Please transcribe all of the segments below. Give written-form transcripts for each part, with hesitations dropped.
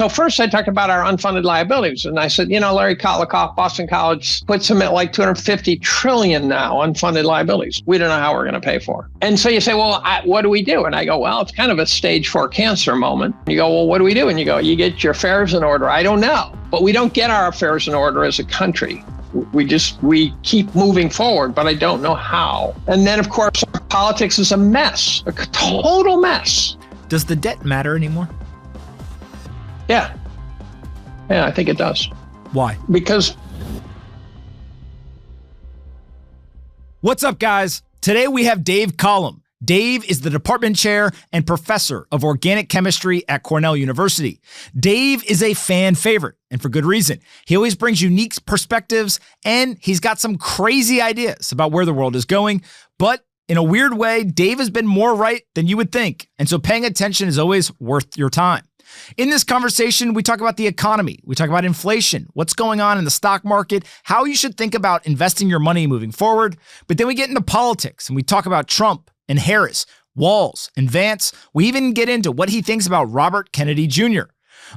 So first I talked about our unfunded liabilities. And I said, Larry Kotlikoff, Boston College, puts them at like 250 trillion now, unfunded liabilities. We don't know how we're going to pay for. And so you say, well, what do we do? And I go, well, it's kind of a stage 4 cancer moment. You go, well, what do we do? And you go, you get your affairs in order. I don't know. But we don't get our affairs in order as a country. We keep moving forward, but I don't know how. And then, of course, our politics is a mess, a total mess. Does the debt matter anymore? Yeah, I think it does. Why? Because. What's up, guys? Today we have Dave Collum. Dave is the department chair and professor of organic chemistry at Cornell University. Dave is a fan favorite, and for good reason. He always brings unique perspectives, and he's got some crazy ideas about where the world is going. But in a weird way, Dave has been more right than you would think, and so paying attention is always worth your time. In this conversation, we talk about the economy, we talk about inflation, what's going on in the stock market, how you should think about investing your money moving forward. But then we get into politics, and we talk about Trump and Harris, Walz and Vance. We even get into what he thinks about Robert Kennedy Jr.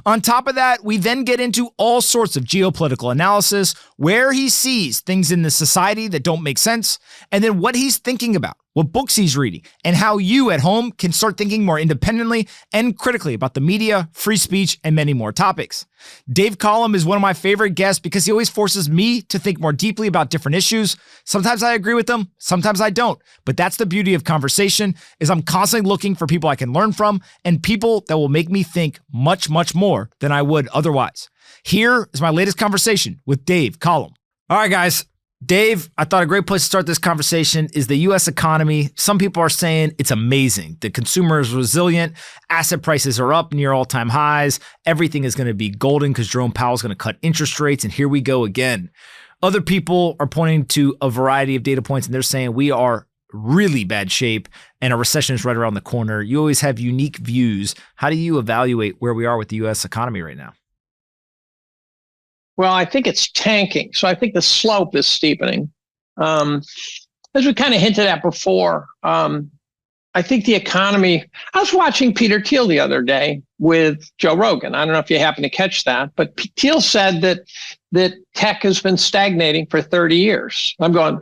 On top of that, we then get into all sorts of geopolitical analysis, where he sees things in the society that don't make sense, and then what he's thinking about, what books he's reading, and how you at home can start thinking more independently and critically about the media, free speech, and many more topics. Dave Collum is one of my favorite guests because he always forces me to think more deeply about different issues. Sometimes I agree with them, sometimes I don't. But that's the beauty of conversation, is I'm constantly looking for people I can learn from and people that will make me think much, much more than I would otherwise. Here is my latest conversation with Dave Collum. All right, guys. Dave, I thought a great place to start this conversation is the U.S. economy. Some people are saying it's amazing. The consumer is resilient. Asset prices are up near all-time highs. Everything is going to be golden because Jerome Powell is going to cut interest rates, and here we go again. Other people are pointing to a variety of data points, and they're saying we are really bad shape and a recession is right around the corner. You always have unique views. How do you evaluate where we are with the U.S. economy right now? Well, I think it's tanking. So I think the slope is steepening. As we kind of hinted at before, I think the economy, I was watching Peter Thiel the other day with Joe Rogan. I don't know if you happen to catch that, but Thiel said that tech has been stagnating for 30 years. I'm going,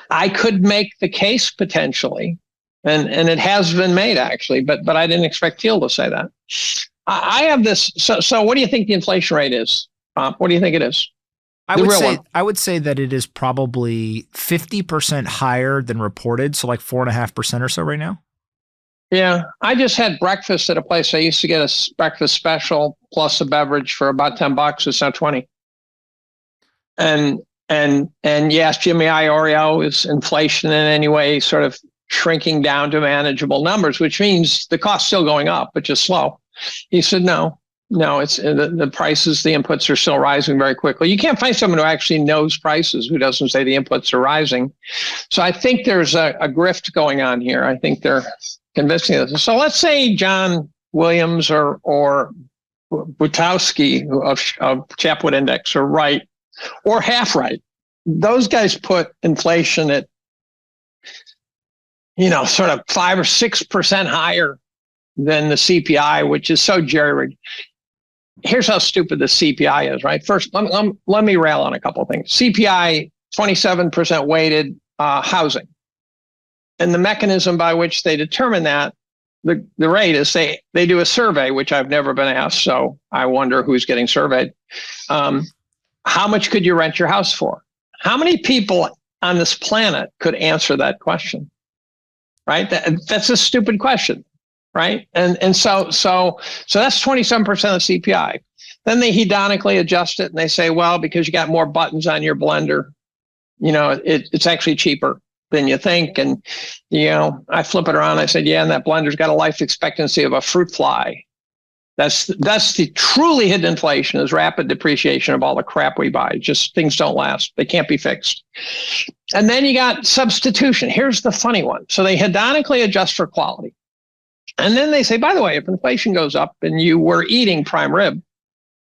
I could make the case potentially, and it has been made actually, but I didn't expect Thiel to say that. I have this. So what do you think the inflation rate is? What do you think it is? I would say that it is probably 50% higher than reported. So like 4.5% or so right now. Yeah. I just had breakfast at a place. I used to get a breakfast special plus a beverage for about $10. It's now 20. And yes, Jimmy Iorio, is inflation in any way sort of shrinking down to manageable numbers, which means the cost's still going up, but just slow. He said, no, it's the prices, the inputs are still rising very quickly. You can't find someone who actually knows prices who doesn't say the inputs are rising. So I think there's a grift going on here. I think they're convincing us. So let's say John Williams or Butowski of Chapwood Index are right or half right. Those guys put inflation at, sort of 5 or 6% higher than the CPI, which is so jerry-rigged. Here's how stupid the CPI is, right? First, let me rail on a couple of things. CPI, 27% weighted housing. And the mechanism by which they determine that, the rate is they do a survey, which I've never been asked, so I wonder who's getting surveyed. How much could you rent your house for? How many people on this planet could answer that question? Right? That's a stupid question. Right. And so that's 27% of CPI. Then they hedonically adjust it and they say, well, because you got more buttons on your blender, it's actually cheaper than you think. And, I flip it around. I said, yeah, and that blender's got a life expectancy of a fruit fly. That's the truly hidden inflation, is rapid depreciation of all the crap we buy. Just things don't last. They can't be fixed. And then you got substitution. Here's the funny one. So they hedonically adjust for quality. And then they say, by the way, if inflation goes up and you were eating prime rib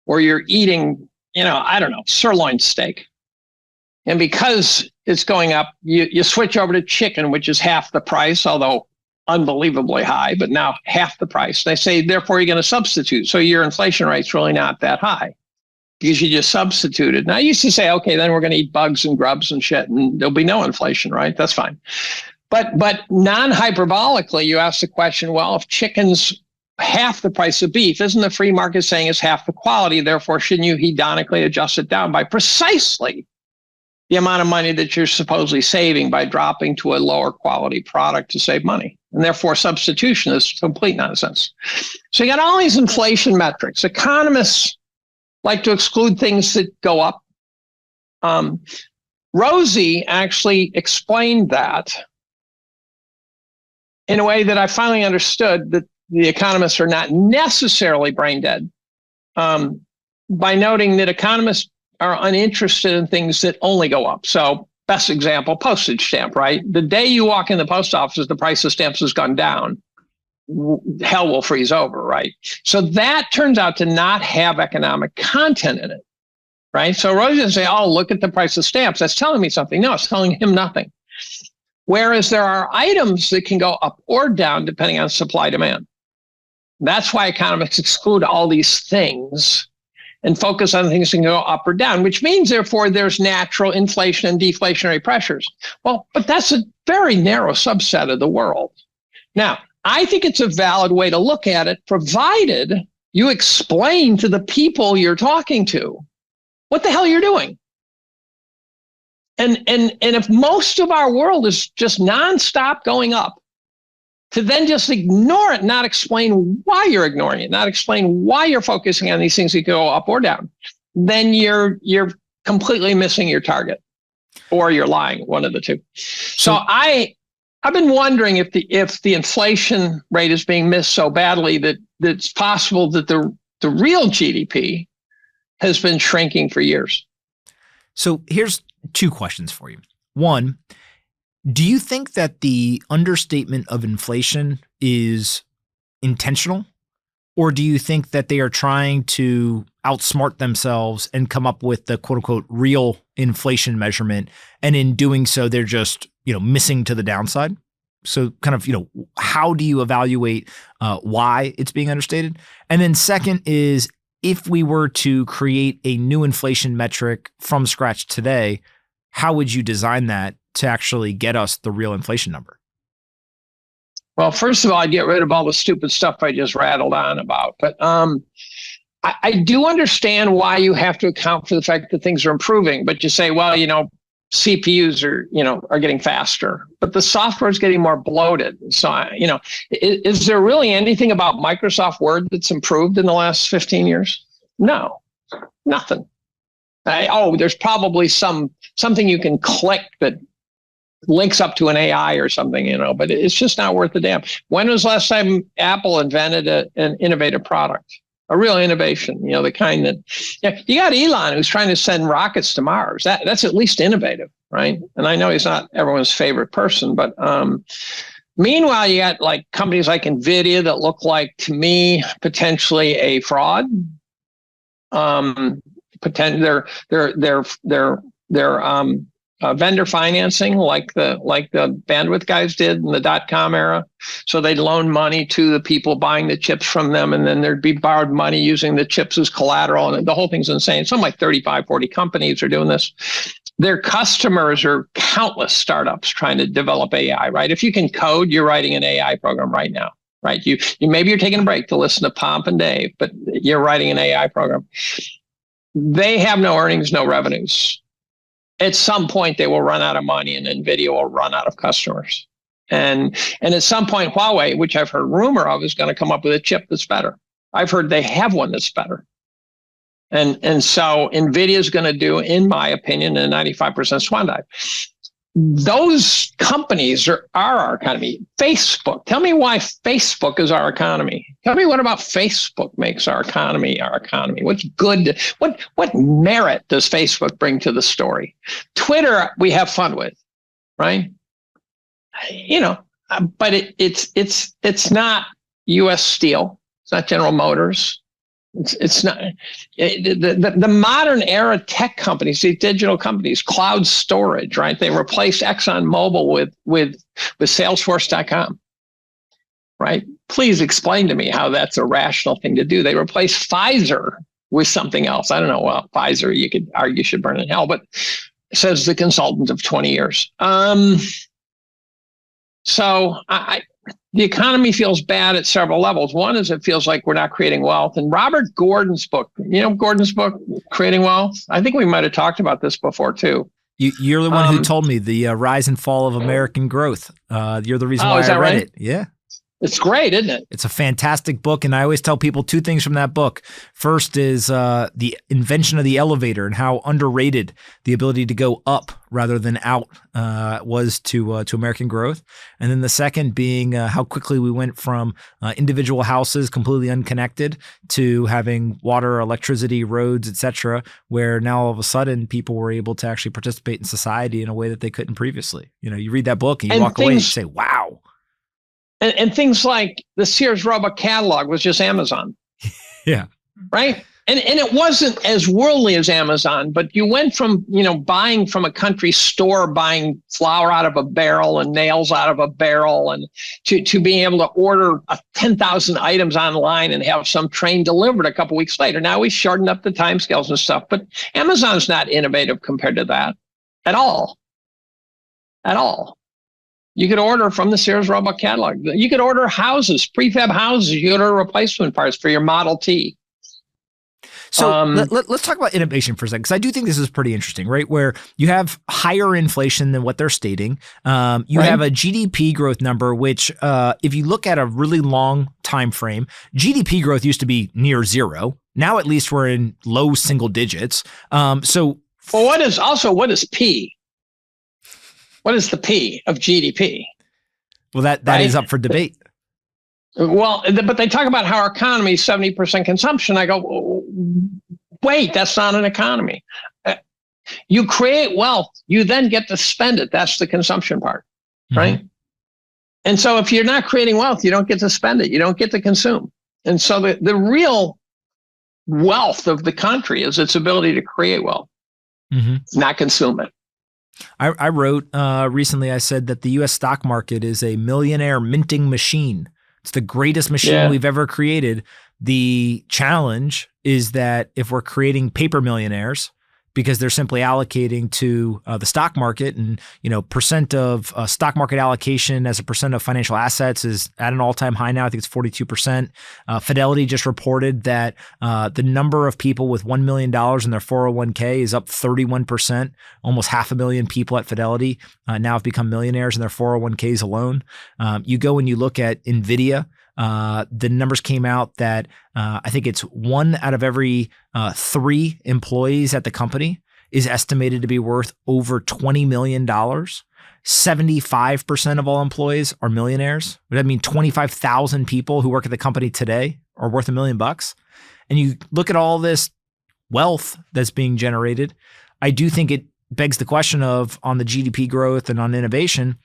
or you're eating, sirloin steak, and because it's going up, you switch over to chicken, which is half the price, although unbelievably high, but now half the price. They say, therefore, you're going to substitute. So your inflation rate's really not that high because you just substituted. Now, I used to say, okay, then we're going to eat bugs and grubs and shit, and there'll be no inflation, right? That's fine. But non-hyperbolically, you ask the question, well, if chicken's half the price of beef, isn't the free market saying it's half the quality? Therefore, shouldn't you hedonically adjust it down by precisely the amount of money that you're supposedly saving by dropping to a lower quality product to save money? And therefore, substitution is complete nonsense. So you got all these inflation metrics. Economists like to exclude things that go up. Rosie actually explained that in a way that I finally understood that the economists are not necessarily brain dead, by noting that economists are uninterested in things that only go up. So best example, postage stamp, right? The day you walk in the post office, the price of stamps has gone down. Hell will freeze over, right? So that turns out to not have economic content in it, right? So Rosie doesn't say, oh, look at the price of stamps. That's telling me something. No, it's telling him nothing. Whereas there are items that can go up or down depending on supply demand. That's why economists exclude all these things and focus on things that can go up or down, which means, therefore, there's natural inflation and deflationary pressures. Well, but that's a very narrow subset of the world. Now, I think it's a valid way to look at it, provided you explain to the people you're talking to what the hell you're doing. And if most of our world is just nonstop going up, to then just ignore it, not explain why you're ignoring it, not explain why you're focusing on these things that go up or down, then you're completely missing your target, or you're lying, one of the two. So I've been wondering if the inflation rate is being missed so badly that it's possible that the real GDP has been shrinking for years. So here's two questions for you. One, do you think that the understatement of inflation is intentional, or do you think that they are trying to outsmart themselves and come up with the quote unquote real inflation measurement, and in doing so they're just missing to the downside? So kind of how do you evaluate why it's being understated? And then second is, if we were to create a new inflation metric from scratch today, how would you design that to actually get us the real inflation number? Well, first of all, I'd get rid of all the stupid stuff I just rattled on about. But I do understand why you have to account for the fact that things are improving. But you say, well, CPUs are getting faster, but the software is getting more bloated. So, is there really anything about Microsoft Word that's improved in the last 15 years? No, nothing. There's probably something you can click that links up to an AI or something, but it's just not worth the damn. When was the last time Apple invented an innovative product, a real innovation, the kind that, you got Elon who's trying to send rockets to Mars. That's at least innovative, right? And I know he's not everyone's favorite person, but meanwhile, you got like companies like NVIDIA that look like, to me, potentially a fraud. They're vendor financing like the bandwidth guys did in the .com era. So they'd loan money to the people buying the chips from them, and then there'd be borrowed money using the chips as collateral. And the whole thing's insane. Something like 35, 40 companies are doing this. Their customers are countless startups trying to develop AI, right? If you can code, you're writing an AI program right now, right? You maybe you're taking a break to listen to Pomp and Dave, but you're writing an AI program. They have no earnings, no revenues. At some point, they will run out of money, and NVIDIA will run out of customers. And at some point, Huawei, which I've heard rumor of, is going to come up with a chip that's better. I've heard they have one that's better. And so NVIDIA is going to do, in my opinion, a 95% swan dive. Those companies are our economy. Facebook. Tell me why Facebook is our economy. Tell me what about Facebook makes our economy our economy. What's good? What merit does Facebook bring to the story? Twitter, we have fun with, right? But it's not U.S. Steel. It's not General Motors. It's not the modern era tech companies, these digital companies, cloud storage, right? They replaced ExxonMobil with Salesforce.com. right? Please explain to me how that's a rational thing to do. They replaced Pfizer with something else. I don't know. Well, Pfizer, you could argue should burn in hell, but says the consultant of 20 years. So the economy feels bad at several levels. One is it feels like we're not creating wealth. And Robert Gordon's book, Gordon's book, Creating Wealth? I think we might have talked about this before too. You're the one who told me the rise and fall of American growth. You're the reason why I read it. Yeah. It's great, isn't it? It's a fantastic book. And I always tell people two things from that book. First is the invention of the elevator and how underrated the ability to go up rather than out was to American growth. And then the second being how quickly we went from individual houses completely unconnected to having water, electricity, roads, etc., where now all of a sudden people were able to actually participate in society in a way that they couldn't previously. You read that book and you walk away and you say, wow. And things like the Sears Roebuck catalog was just Amazon. Yeah. Right. And it wasn't as worldly as Amazon, but you went from, buying from a country store, buying flour out of a barrel and nails out of a barrel, and to being able to order 10,000 items online and have some train delivered a couple weeks later. Now we shortened up the timescales and stuff, but Amazon's not innovative compared to that at all. At all. You could order from the Sears Roebuck catalog. You could order houses, prefab houses. You could order replacement parts for your Model T. So let's talk about innovation for a second, because I do think this is pretty interesting, right? Where you have higher inflation than what they're stating. You have a GDP growth number, which if you look at a really long time frame, GDP growth used to be near zero. Now at least we're in low single digits. What is P? What is the P of GDP? Well, that is up for debate. Well, but they talk about how our economy is 70% consumption. I go, wait, that's not an economy. You create wealth, you then get to spend it. That's the consumption part, right? Mm-hmm. And so if you're not creating wealth, you don't get to spend it. You don't get to consume. And so the real wealth of the country is its ability to create wealth, not consume it. I wrote recently, I said that the U.S. stock market is a millionaire minting machine. It's the greatest machine we've ever created. The challenge is that if we're creating paper millionaires, because they're simply allocating to the stock market, and percent of stock market allocation as a percent of financial assets is at an all-time high now. I think it's 42%. Fidelity just reported that the number of people with $1 million in their 401k is up 31%. Almost 500,000 people at Fidelity now have become millionaires in their 401ks alone. You go and you look at NVIDIA. The numbers came out that I think it's 1 out of every 3 employees at the company is estimated to be worth over $20 million. 75% of all employees are millionaires. Would that mean 25,000 people who work at the company today are worth $1 million? And you look at all this wealth that's being generated. I do think it begs the question of, on the GDP growth and on innovation,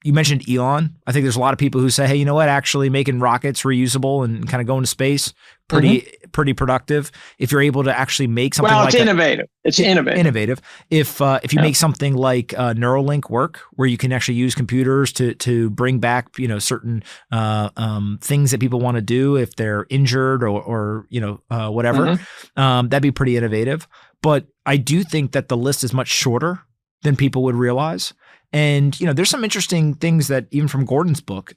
you mentioned Elon. I think there's a lot of people who say, hey, you know what? Actually making rockets reusable and kind of going to space, pretty productive. If you're able to actually make something like innovative. It's innovative. If you make something like Neuralink work, where you can actually use computers to bring back, certain things that people want to do if they're injured or whatever, that'd be pretty innovative. But I do think that the list is much shorter than people would realize. And, there's some interesting things that even from Gordon's book,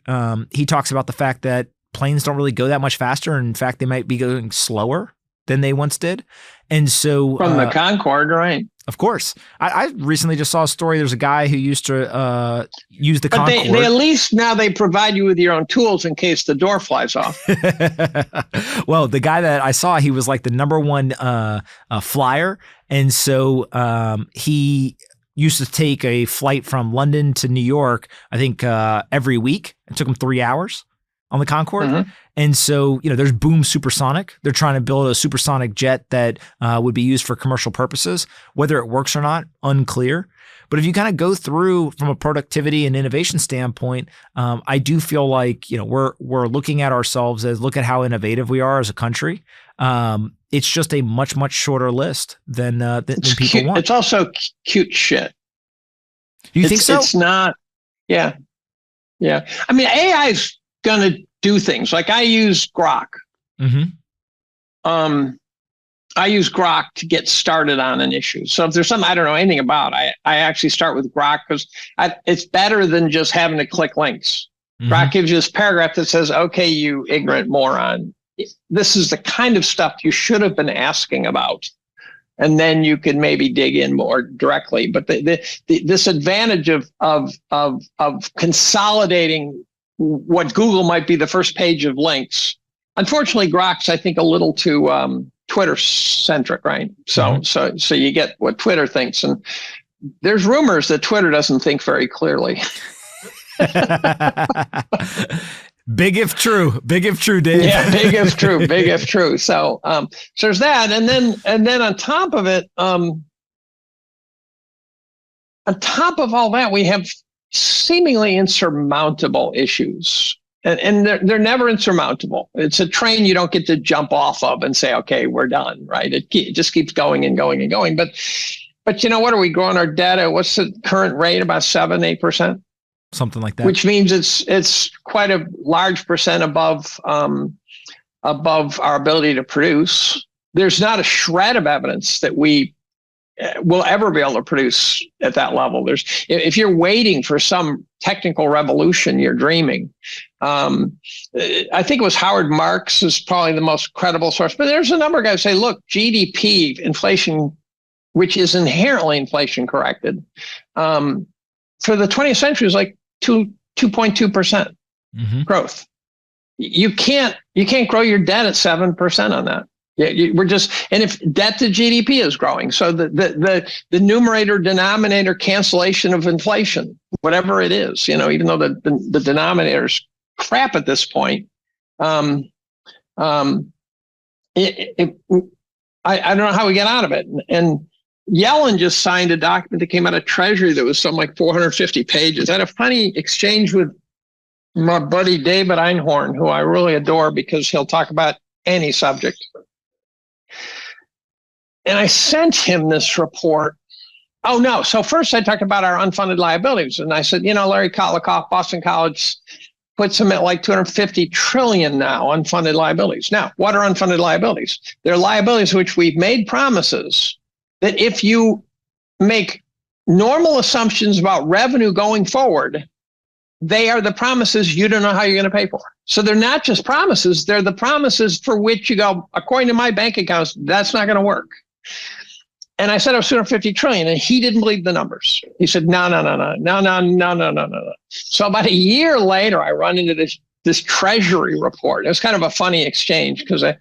he talks about the fact that planes don't really go that much faster. And in fact, they might be going slower than they once did. And so from the Concorde, right? Of course. I recently just saw a story. There's a guy who used to use the Concorde. But they at least now they provide you with your own tools in case the door flies off. Well, the guy that I saw, he was like the number one flyer. And so he used to take a flight from London to New York, I think every week. It took him 3 hours on the Concorde. And so, there's Boom Supersonic. They're trying to build a supersonic jet that would be used for commercial purposes. Whether it works or not, unclear. But if you kind of go through from a productivity and innovation standpoint, I do feel like, we're looking at ourselves as, look at how innovative we are as a country. It's just a much, much shorter list than people cute. want. It's also cute shit. Do you think so? It's not. Yeah. I mean, AI is going to do things. Like I use Grok. I use Grok to get started on an issue. So if there's something I don't know anything about, I actually start with Grok because it's better than just having to click links. Grok gives you this paragraph that says, okay, you ignorant moron, this is the kind of stuff you should have been asking about. And then you could maybe dig in more directly. But this advantage of consolidating what Google might be the first page of links. Unfortunately, Grok's, I think, a little too Twitter centric, right? So you get what Twitter thinks, and there's rumors that Twitter doesn't think very clearly. Big if true, Dave. Yeah, big if true. So there's that, and then on top of it, on top of all that, we have seemingly insurmountable issues. And they're never insurmountable. It's a train you don't get to jump off of and say, okay, we're done, right? It just keeps going and going and going. But what are we growing our debt at? What's the current rate? About 7-8%? Something like that. Which means it's quite a large percent above our ability to produce. There's not a shred of evidence that we will ever be able to produce at that level. If you're waiting for some technical revolution, you're dreaming. I think it was Howard Marks is probably the most credible source, but there's a number of guys who say, look, GDP inflation, which is inherently inflation corrected, for the 20th century is like 2.2% growth. You can't grow your debt at 7% on that. We're just, and if debt to GDP is growing, so the numerator denominator cancellation of inflation, whatever it is, even though the denominator's crap at this point, I don't know how we get out of it. And Yellen just signed a document that came out of Treasury that was something like 450 pages. I had a funny exchange with my buddy David Einhorn, who I really adore because he'll talk about any subject. And I sent him this report. Oh, no. So first I talked about our unfunded liabilities. And I said, Larry Kotlikoff, Boston College, puts them at like 250 trillion now, unfunded liabilities. Now, what are unfunded liabilities? They're liabilities which we've made promises that if you make normal assumptions about revenue going forward, they are the promises you don't know how you're going to pay for. So they're not just promises, they're the promises for which you go, according to my bank accounts, that's not going to work. And I said I was 250 trillion, and he didn't believe the numbers. He said, no. So about a year later, I run into this Treasury report. It was kind of a funny exchange because I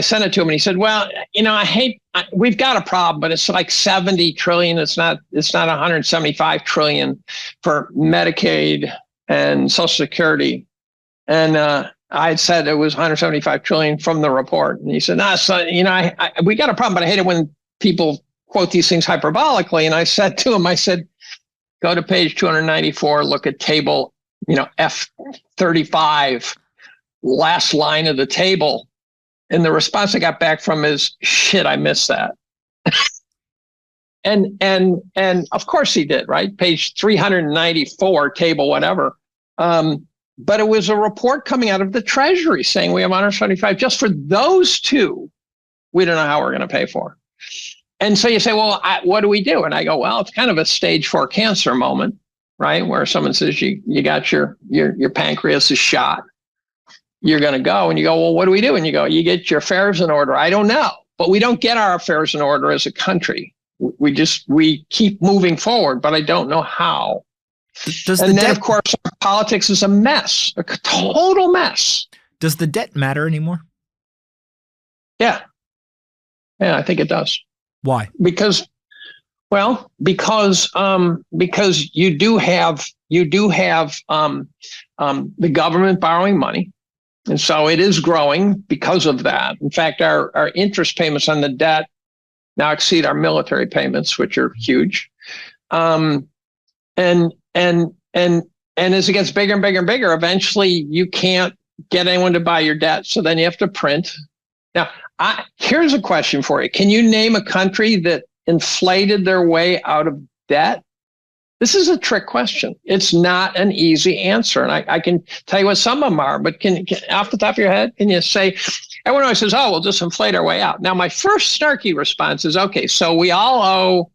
sent it to him, and he said, well, we've got a problem, but it's like 70 trillion. It's not 175 trillion for Medicaid and Social Security. And I had said it was 175 trillion from the report. And he said, we got a problem, but I hate it when people quote these things hyperbolically. And I said to him, go to page 294, look at table, F35, last line of the table. And the response I got back from is, shit, I missed that. and of course he did, right? Page 394, table whatever. But it was a report coming out of the Treasury saying we have 175 just for those two. We don't know how we're going to pay for. And so you say, well, what do we do? And I go, well, it's kind of a stage 4 cancer moment, right? Where someone says you got your pancreas is shot. You're going to go, and you go, well, what do we do? And you go, you get your affairs in order. I don't know, but we don't get our affairs in order as a country. We keep moving forward, but I don't know how. Of course, politics is a mess, a total mess. Does the debt matter anymore? Yeah, I think it does. Why? Because you do have the government borrowing money. And so it is growing because of that. In fact, our interest payments on the debt now exceed our military payments, which are huge. And as it gets bigger and bigger and bigger, eventually you can't get anyone to buy your debt. So then you have to print. Now, here's a question for you. Can you name a country that inflated their way out of debt This is a trick question. It's not an easy answer. And I can tell you what some of them are, but can off the top of your head, can you say, everyone always says, oh, we'll just inflate our way out. Now, my first snarky response is, okay, so we all owe,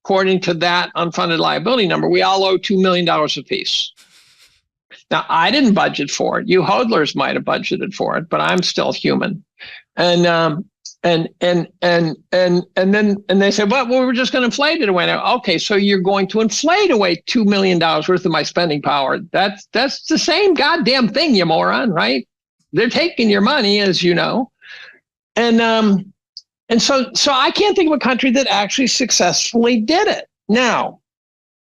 according to that unfunded liability number, we all owe $2 million apiece. Now, I didn't budget for it. You hodlers might have budgeted for it, but I'm still human. And then they said, well, we're just going to inflate it away. Now, okay, so you're going to inflate away $2 million worth of my spending power. That's the same goddamn thing, you moron, right? They're taking your money, as you know. And so I can't think of a country that actually successfully did it. Now,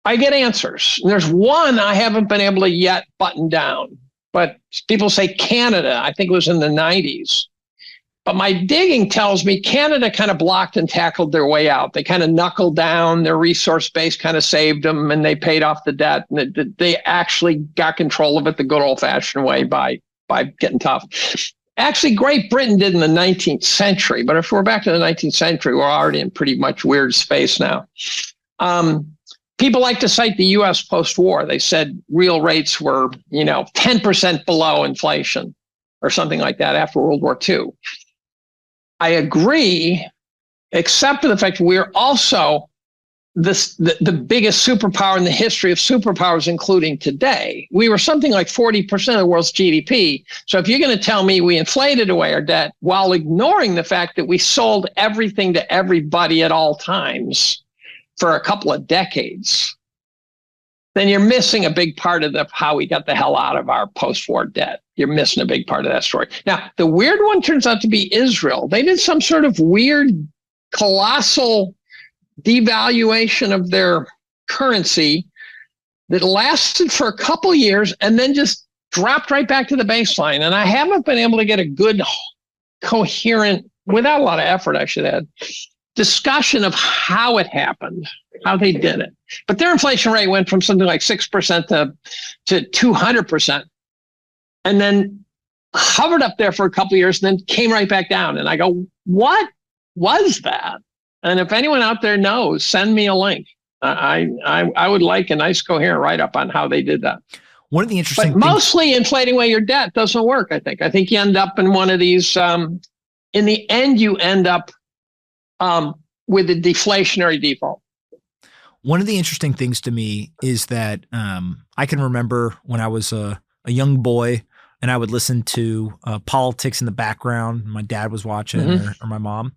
I get answers. And there's one I haven't been able to yet button down. But people say Canada, I think it was in the 90s. But my digging tells me Canada kind of blocked and tackled their way out. They kind of knuckled down, their resource base kind of saved them, and they paid off the debt. And they actually got control of it the good old-fashioned way by getting tough. Actually, Great Britain did in the 19th century. But if we're back to the 19th century, we're already in pretty much weird space now. People like to cite the U.S. post-war. They said real rates were, 10% below inflation or something like that after World War II. I agree, except for the fact that we're also the biggest superpower in the history of superpowers, including today. We were something like 40% of the world's GDP. So if you're going to tell me we inflated away our debt while ignoring the fact that we sold everything to everybody at all times for a couple of decades, then you're missing a big part of how we got the hell out of our post-war debt. You're missing a big part of that story. Now, the weird one turns out to be Israel. They did some sort of weird, colossal devaluation of their currency that lasted for a couple years and then just dropped right back to the baseline. And I haven't been able to get a good, coherent, without a lot of effort, I should add, discussion of how it happened, how they did it. But their inflation rate went from something like 6% to 200%, and then hovered up there for a couple of years and then came right back down. And I go, what was that? And if anyone out there knows, send me a link. I would like a nice coherent write-up on how they did that. One of the interesting But mostly inflating away your debt doesn't work, I think. I think you end up in one of these, in the end, you end up with a deflationary default. One of the interesting things to me is that I can remember when I was a young boy and I would listen to politics in the background. My dad was watching or my mom.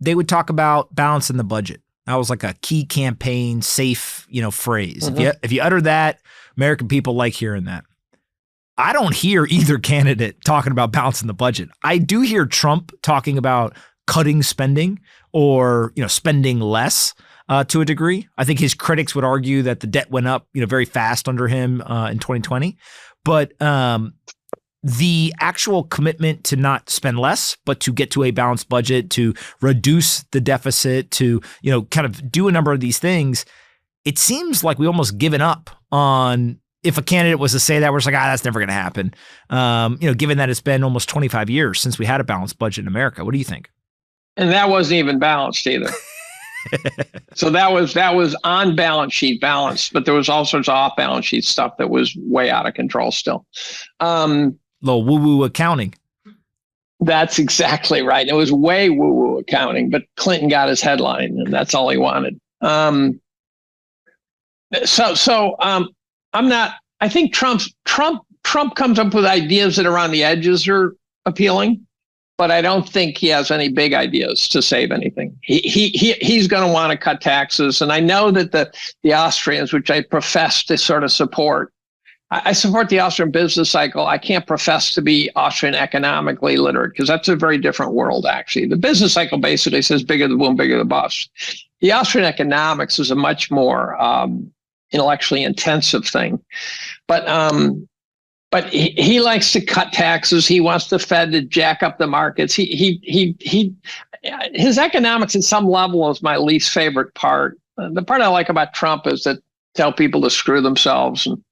They would talk about balancing the budget. That was like a key campaign safe, phrase. If you utter that, American people like hearing that. I don't hear either candidate talking about balancing the budget. I do hear Trump talking about cutting spending or, spending less to a degree. I think his critics would argue that the debt went up, very fast under him in 2020. But the actual commitment to not spend less, but to get to a balanced budget, to reduce the deficit, to, kind of do a number of these things, it seems like we almost given up on if a candidate was to say that, we're just like, that's never going to happen. Given that it's been almost 25 years since we had a balanced budget in America. What do you think? And that wasn't even balanced either. So that was on balance sheet balanced, but there was all sorts of off balance sheet stuff that was way out of control still. Little woo-woo accounting. That's exactly right. It was way woo-woo accounting, but Clinton got his headline and that's all he wanted. I think Trump comes up with ideas that around the edges are appealing, but I don't think he has any big ideas to save anything. He's going to want to cut taxes. And I know that the Austrians, which I profess to sort of support, I support the Austrian business cycle. I can't profess to be Austrian economically literate because that's a very different world, actually. The business cycle basically says bigger the boom, bigger the bust. The Austrian economics is a much more intellectually intensive thing. But he likes to cut taxes. He wants the Fed to jack up the markets. His economics at some level is my least favorite part. The part I like about Trump is that tell people to screw themselves and,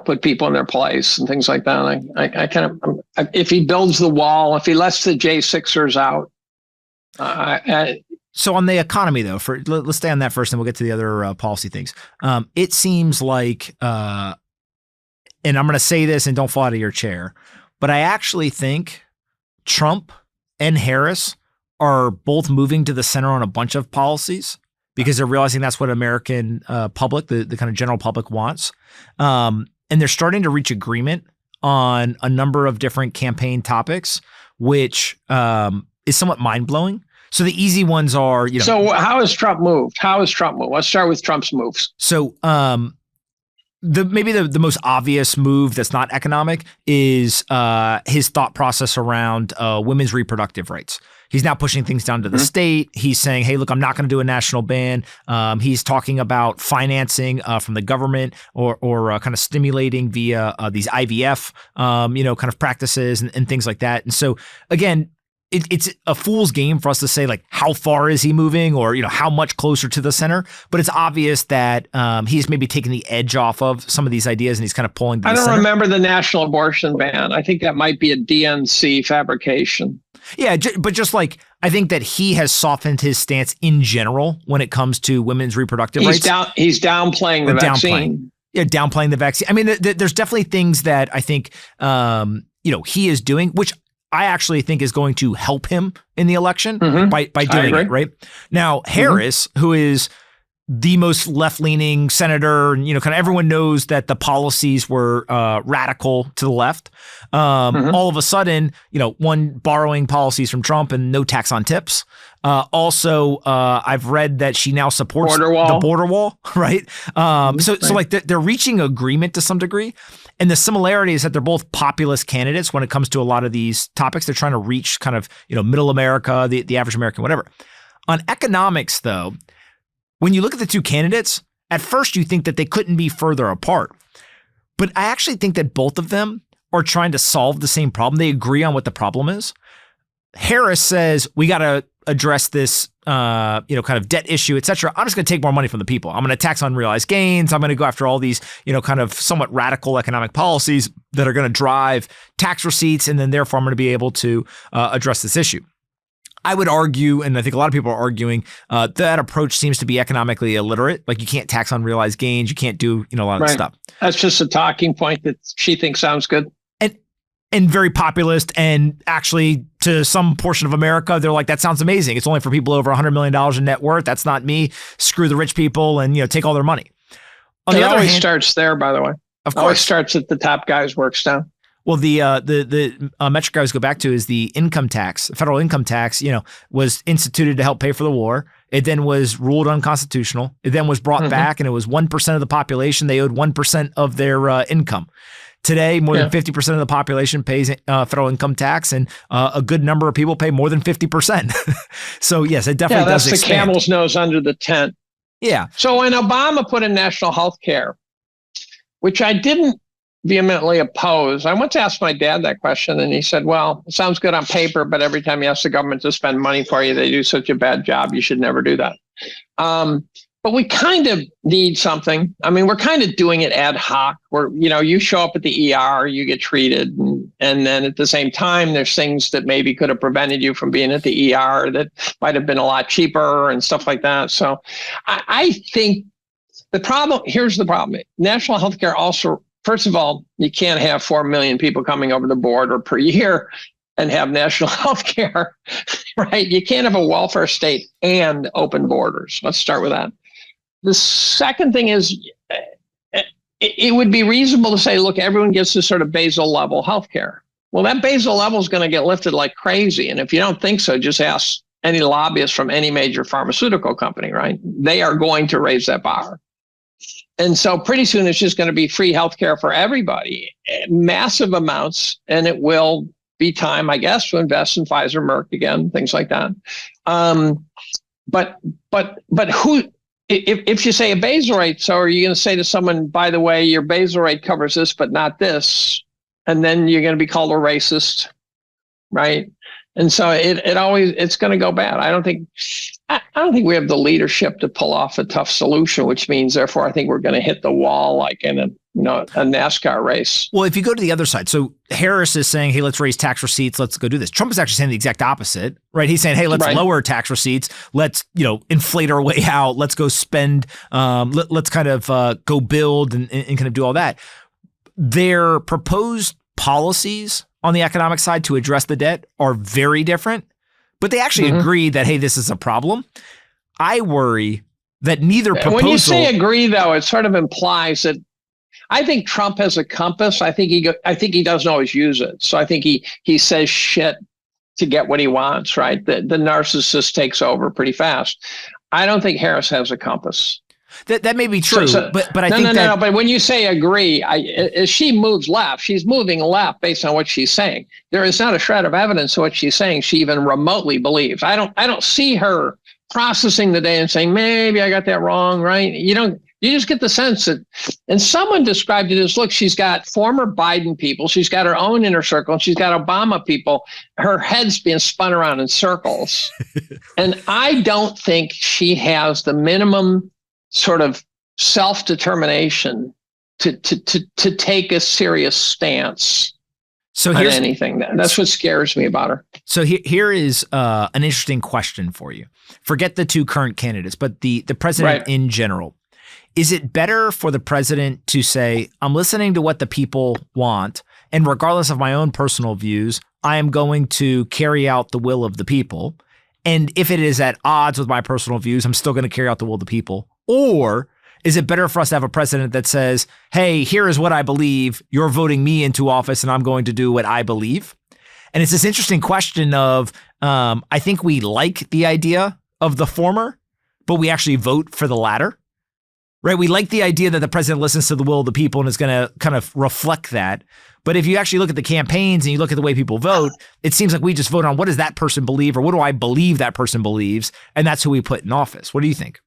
put people in their place and things like that. I kind of, if he builds the wall, if he lets the J6ers out, So on the economy, though, let's stay on that first, and we'll get to the other policy things. It seems like, and I'm going to say this, and don't fall out of your chair, but I actually think Trump and Harris are both moving to the center on a bunch of policies because they're realizing that's what American public, the kind of general public wants. And they're starting to reach agreement on a number of different campaign topics, which is somewhat mind-blowing. So the easy ones are, So how has Trump moved? Let's start with Trump's moves. So maybe the most obvious move that's not economic is his thought process around women's reproductive rights. He's now pushing things down to the state. He's saying, hey, look, I'm not going to do a national ban. He's talking about financing from the government or kind of stimulating via these IVF, kind of practices and things like that. And so, again, it's a fool's game for us to say, like, how far is he moving or, how much closer to the center? But it's obvious that he's maybe taking the edge off of some of these ideas and he's kind of pulling to the center. Remember the national abortion ban. I think that might be a DNC fabrication. Yeah, but just like, I think that he has softened his stance in general when it comes to women's reproductive rights. He's downplaying the vaccine. Yeah, downplaying the vaccine. I mean, there's definitely things that I think, he is doing, which I actually think is going to help him in the election by doing it, right? Now, Harris, who is the most left-leaning senator, and, kind of everyone knows that the policies were radical to the left. All of a sudden, one, borrowing policies from Trump and no tax on tips. Also, I've read that she now supports the border wall, right? So like they're reaching agreement to some degree. And the similarity is that they're both populist candidates when it comes to a lot of these topics. They're trying to reach kind of, middle America, the average American, whatever. On economics, though, when you look at the two candidates, at first you think that they couldn't be further apart. But I actually think that both of them are trying to solve the same problem. They agree on what the problem is. Harris says, we got to address this, kind of debt issue, et cetera. I'm just going to take more money from the people. I'm going to tax unrealized gains. I'm going to go after all these, kind of somewhat radical economic policies that are going to drive tax receipts. And then therefore I'm going to be able to address this issue. I would argue, and I think a lot of people are arguing, that approach seems to be economically illiterate. Like, you can't tax unrealized gains. You can't do, a lot of stuff. That's just a talking point that she thinks sounds good. And very populist, and actually to some portion of America, they're like, that sounds amazing. It's only for people over $100 million in net worth. That's not me. Screw the rich people and, take all their money. On the other hand, starts there, by the way. Of course. Always starts at the top guys, works down. Well, the metric I always go back to is the income tax. Federal income tax, was instituted to help pay for the war. It then was ruled unconstitutional. It then was brought back, and it was 1% of the population. They owed 1% of their income. Today, more than 50% of the population pays federal income tax, and a good number of people pay more than 50%. So yes, it definitely does expand. That's the camel's nose under the tent. Yeah. So when Obama put in national health care, which I didn't vehemently oppose, I went to ask my dad that question, and he said, well, it sounds good on paper, but every time you ask the government to spend money for you, they do such a bad job. You should never do that. But we kind of need something. I mean, we're kind of doing it ad hoc where, you show up at the ER, you get treated. And then at the same time, there's things that maybe could have prevented you from being at the ER that might have been a lot cheaper and stuff like that. So I think here's the problem. National healthcare also, first of all, you can't have 4 million people coming over the border per year and have national health care, right? You can't have a welfare state and open borders. Let's start with that. The second thing is, it would be reasonable to say, look, everyone gets this sort of basal level healthcare. Well, that basal level is going to get lifted like crazy. And if you don't think so, just ask any lobbyist from any major pharmaceutical company, right? They are going to raise that bar. And so pretty soon it's just going to be free healthcare for everybody, massive amounts, and it will be time, I guess, to invest in Pfizer, Merck again, things like that. But who? If you say a basal rate, so are you going to say to someone, by the way, your basal rate covers this, but not this, and then you're going to be called a racist, right? And so it's going to go bad. I don't think we have the leadership to pull off a tough solution, which means therefore I think we're going to hit the wall like in a NASCAR race. Well, if you go to the other side, so Harris is saying, hey, let's raise tax receipts. Let's go do this. Trump is actually saying the exact opposite, right? He's saying, hey, let's lower tax receipts. Let's, inflate our way out. Let's go spend. Let's kind of go build and kind of do all that. Their proposed policies on the economic side to address the debt are very different, but they actually agree that, hey, this is a problem. I worry that neither proposal. When you say agree, though, it sort of implies that I think Trump has a compass. I think he doesn't always use it. So I think he says shit to get what he wants, right? The narcissist takes over pretty fast. I don't think Harris has a compass. That may be true, but I think no. But when you say agree, as she moves left, she's moving left based on what she's saying. There is not a shred of evidence of what she's saying she even remotely believes. I don't see her processing the data and saying maybe I got that wrong, right? You just get the sense that, and someone described it as, look, she's got former Biden people, she's got her own inner circle, and she's got Obama people. Her head's being spun around in circles, and I don't think she has the minimum sort of self-determination to take a serious stance on anything. That's what scares me about her. So here is an interesting question for you. Forget the two current candidates, but the president in general. Is it better for the president to say, I'm listening to what the people want, and regardless of my own personal views, I am going to carry out the will of the people? And if it is at odds with my personal views, I'm still going to carry out the will of the people. Or is it better for us to have a president that says, hey, here is what I believe. You're voting me into office and I'm going to do what I believe? And it's this interesting question of, I think we like the idea of the former, but we actually vote for the latter, right? We like the idea that the president listens to the will of the people and is going to kind of reflect that. But if you actually look at the campaigns and you look at the way people vote, it seems like we just vote on what does that person believe or what do I believe that person believes? And that's who we put in office. What do you think?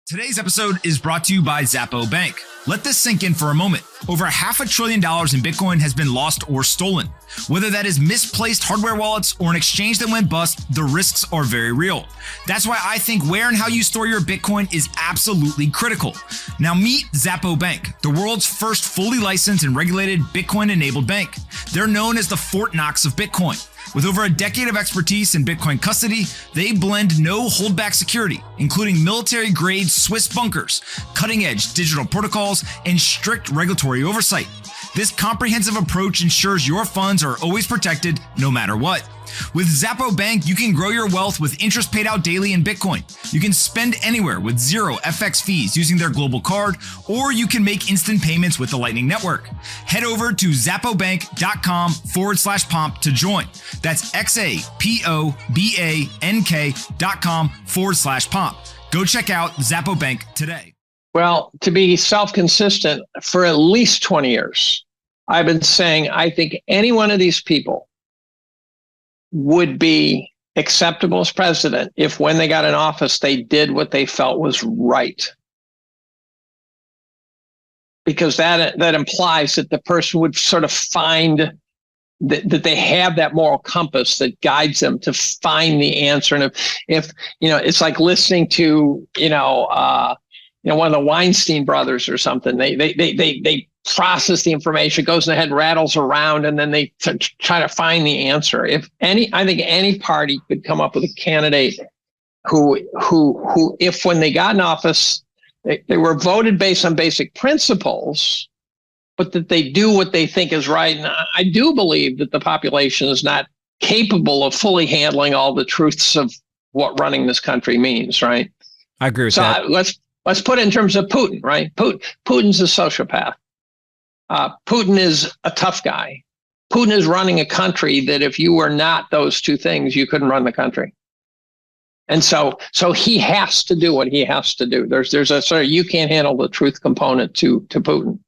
Today's episode is brought to you by Zappo Bank. Let this sink in for a moment. Over $500 billion in Bitcoin has been lost or stolen. Whether that is misplaced hardware wallets or an exchange that went bust, the risks are very real. That's why I think where and how you store your Bitcoin is absolutely critical. Now meet Zappo Bank, the world's first fully licensed and regulated Bitcoin-enabled bank. They're known as the Fort Knox of Bitcoin. With over a decade of expertise in Bitcoin custody, they blend no holdback security, including military-grade Swiss bunkers, cutting-edge digital protocols, and strict regulatory oversight. This comprehensive approach ensures your funds are always protected no matter what. With Zappo Bank, you can grow your wealth with interest paid out daily in Bitcoin. You can spend anywhere with zero FX fees using their global card, or you can make instant payments with the Lightning Network. Head over to zappobank.com/pomp to join. That's XAPOBANK.com/pomp. Go check out Zappo Bank today. Well, to be self-consistent, for at least 20 years, I've been saying I think any one of these people would be acceptable as president if when they got in office, they did what they felt was right. Because that implies that the person would sort of find that they have that moral compass that guides them to find the answer. And if it's like listening to, one of the Weinstein brothers or something, they process the information, goes in the head, rattles around, and then they try to find the answer. I think any party could come up with a candidate who, if when they got in office, they were voted based on basic principles, but that they do what they think is right. And I do believe that the population is not capable of fully handling all the truths of what running this country means, right? I agree with that. Let's put it in terms of Putin, right? Putin's a sociopath. Putin is a tough guy. Putin is running a country that if you were not those two things, you couldn't run the country. And so he has to do what he has to do. There's a sort of, you can't handle the truth component to Putin.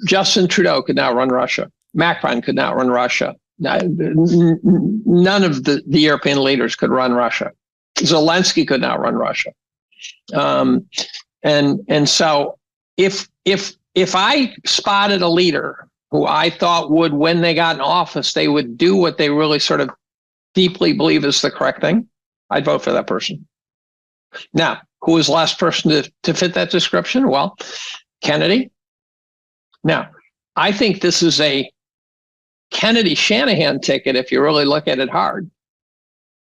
Justin Trudeau could not run Russia. Macron could not run Russia. None of the European leaders could run Russia. Zelensky could not run Russia. And so if I spotted a leader who I thought would, when they got in office, they would do what they really sort of deeply believe is the correct thing, I'd vote for that person. Now, who was the last person to fit that description? Well, Kennedy. Now, I think this is a Kennedy-Shanahan ticket if you really look at it hard.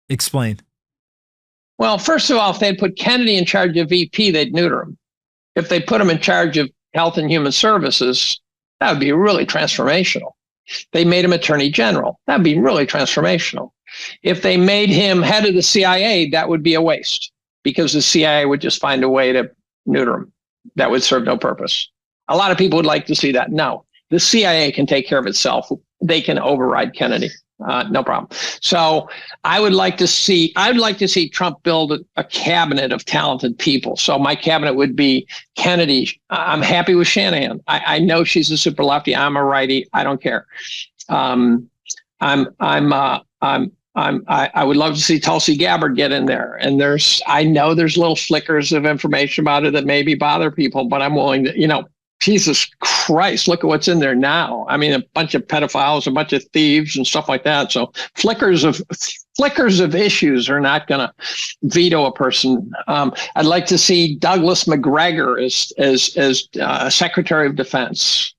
Explain. Well, first of all, if they'd put Kennedy in charge of VP, they'd neuter him. If they put him in charge of Health and Human Services, that would be really transformational. They made him Attorney General. That would be really transformational. If they made him head of the CIA, that would be a waste because the CIA would just find a way to neuter him. That would serve no purpose. A lot of people would like to see that. No, the CIA can take care of itself. They can override Kennedy. No problem. So I would like to see Trump build a cabinet of talented people. So my cabinet would be Kennedy. I'm happy with Shanahan. I know she's a super lefty. I'm a righty. I don't care. I would love to see Tulsi Gabbard get in there. And I know there's little flickers of information about it that maybe bother people, but I'm willing to, Jesus Christ, look at what's in there now. I mean, a bunch of pedophiles, a bunch of thieves and stuff like that. So flickers of issues are not going to veto a person. I'd like to see Douglas McGregor as Secretary of Defense.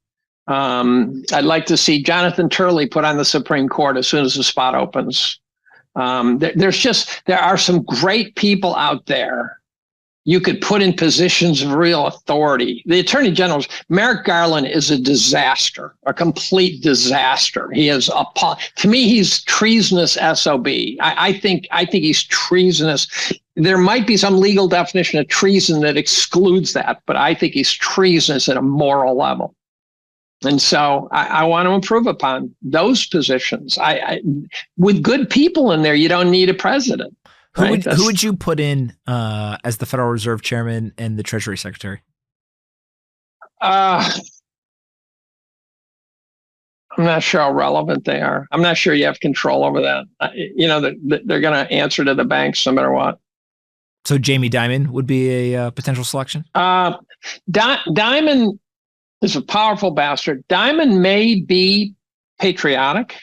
I'd like to see Jonathan Turley put on the Supreme Court as soon as the spot opens. There are some great people out there you could put in positions of real authority. The Attorney General, Merrick Garland, is a disaster, a complete disaster. He is to me, he's treasonous SOB. I think he's treasonous. There might be some legal definition of treason that excludes that, but I think he's treasonous at a moral level. And so I want to improve upon those positions. With good people in there, you don't need a president. Who would you put in as the Federal Reserve Chairman and the Treasury Secretary? I'm not sure how relevant they are. I'm not sure you have control over that. They're going to answer to the banks no matter what. So Jamie Dimon would be a potential selection? Dimon is a powerful bastard. Dimon may be patriotic,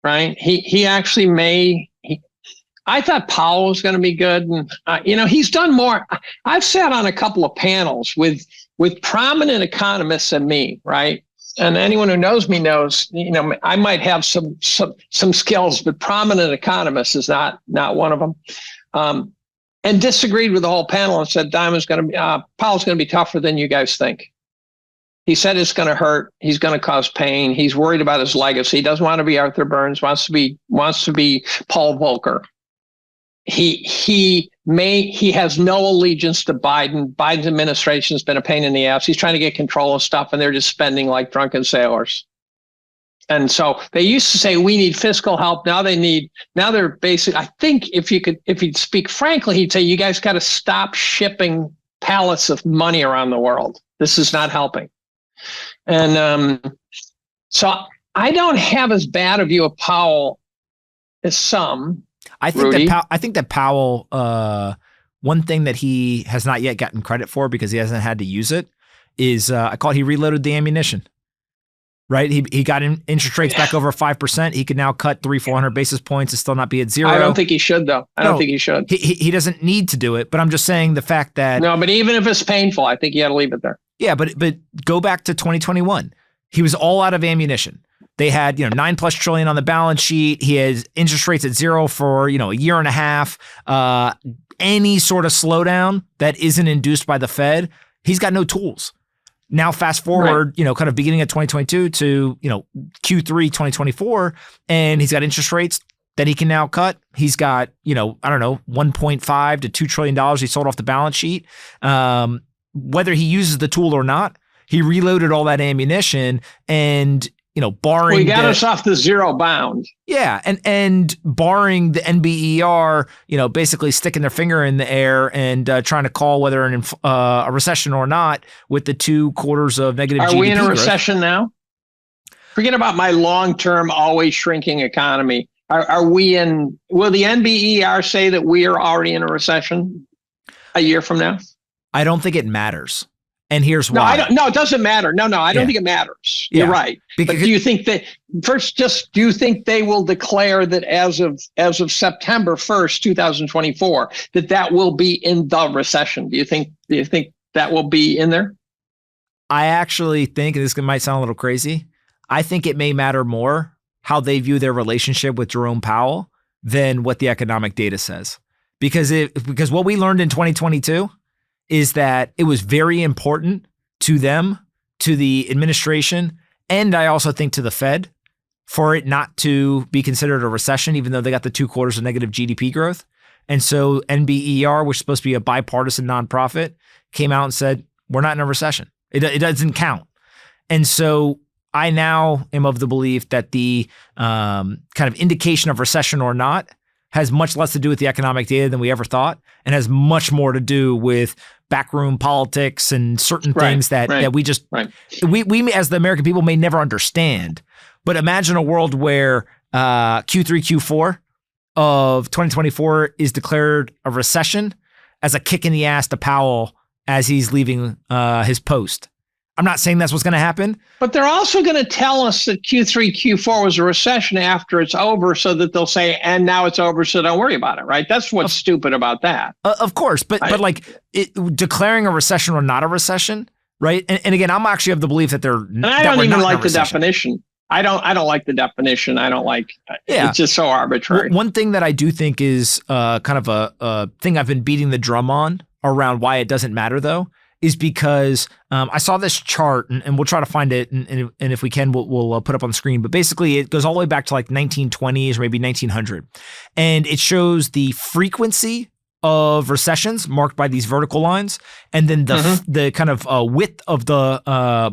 right? He actually may. I thought Powell was going to be good. And, he's done more. I've sat on a couple of panels with prominent economists and me, right? And anyone who knows me knows, I might have some skills, but prominent economist is not one of them. And disagreed with the whole panel and said Powell's going to be tougher than you guys think. He said it's going to hurt. He's going to cause pain. He's worried about his legacy. He doesn't want to be Arthur Burns. Wants to be Paul Volcker. He has no allegiance to Biden. Biden's administration has been a pain in the ass. He's trying to get control of stuff, and they're just spending like drunken sailors. And so they used to say we need fiscal help. Now they're basically. I think if he'd speak frankly, he'd say you guys got to stop shipping pallets of money around the world. This is not helping. And so I don't have as bad a view of Powell as some. I think that Powell, one thing that he has not yet gotten credit for because he hasn't had to use it is he reloaded the ammunition. Right, he got interest rates back over 5%. He could now cut 300-400 basis points and still not be at zero. I don't think he should, though. I don't think he should. He doesn't need to do it. But I'm just saying the fact that no. But even if it's painful, I think you got to leave it there. Yeah, but go back to 2021. He was all out of ammunition. They had, $9+ trillion on the balance sheet. He has interest rates at zero for, a year and a half. Any sort of slowdown that isn't induced by the Fed, he's got no tools. Now, fast forward, right. Kind of beginning of 2022 to, Q3 2024, and he's got interest rates that he can now cut. He's got, $1.5 to $2 trillion he sold off the balance sheet. Whether he uses the tool or not, he reloaded all that ammunition and, barring we got us off the zero bound. Yeah. And barring the NBER, basically sticking their finger in the air and trying to call whether a recession or not with the 2 quarters of negative GDP. Are we in a growth. recession now? Forget about my long-term, always shrinking economy. Are we in, will the NBER say that we are already in a recession a year from now? I don't think it matters. And here's No, why. No, it doesn't matter. No, I don't think it matters. Yeah. You're right. But do you think that do you think they will declare that as of September 1st, 2024, that will be in the recession? Do you think that will be in there? I actually think, and this might sound a little crazy, I think it may matter more how they view their relationship with Jerome Powell than what the economic data says. Because what we learned in 2022 is that it was very important to them, to the administration, and I also think to the Fed, for it not to be considered a recession, even though they got the 2 quarters of negative GDP growth. And so NBER, which is supposed to be a bipartisan nonprofit, came out and said, we're not in a recession. It doesn't count. And so I now am of the belief that the kind of indication of recession or not has much less to do with the economic data than we ever thought, and has much more to do with backroom politics and certain things that we just, we as the American people may never understand. But imagine a world where Q3, Q4 of 2024 is declared a recession as a kick in the ass to Powell as he's leaving his post. I'm not saying that's what's going to happen. But they're also going to tell us that Q3, Q4 was a recession after it's over, so that they'll say, and now it's over, so don't worry about it, right? That's what's stupid about that. Of course, but declaring a recession or not a recession, right? And again, I'm actually of the belief that they're and I don't even like the definition. I don't like the definition. I don't like it's just so arbitrary. One thing that I do think is kind of a thing I've been beating the drum on around why it doesn't matter though, is because I saw this chart and we'll try to find it. And if we can, we'll put up on the screen. But basically it goes all the way back to like 1920s or maybe 1900. And it shows the frequency of recessions marked by these vertical lines. And then the kind of width of the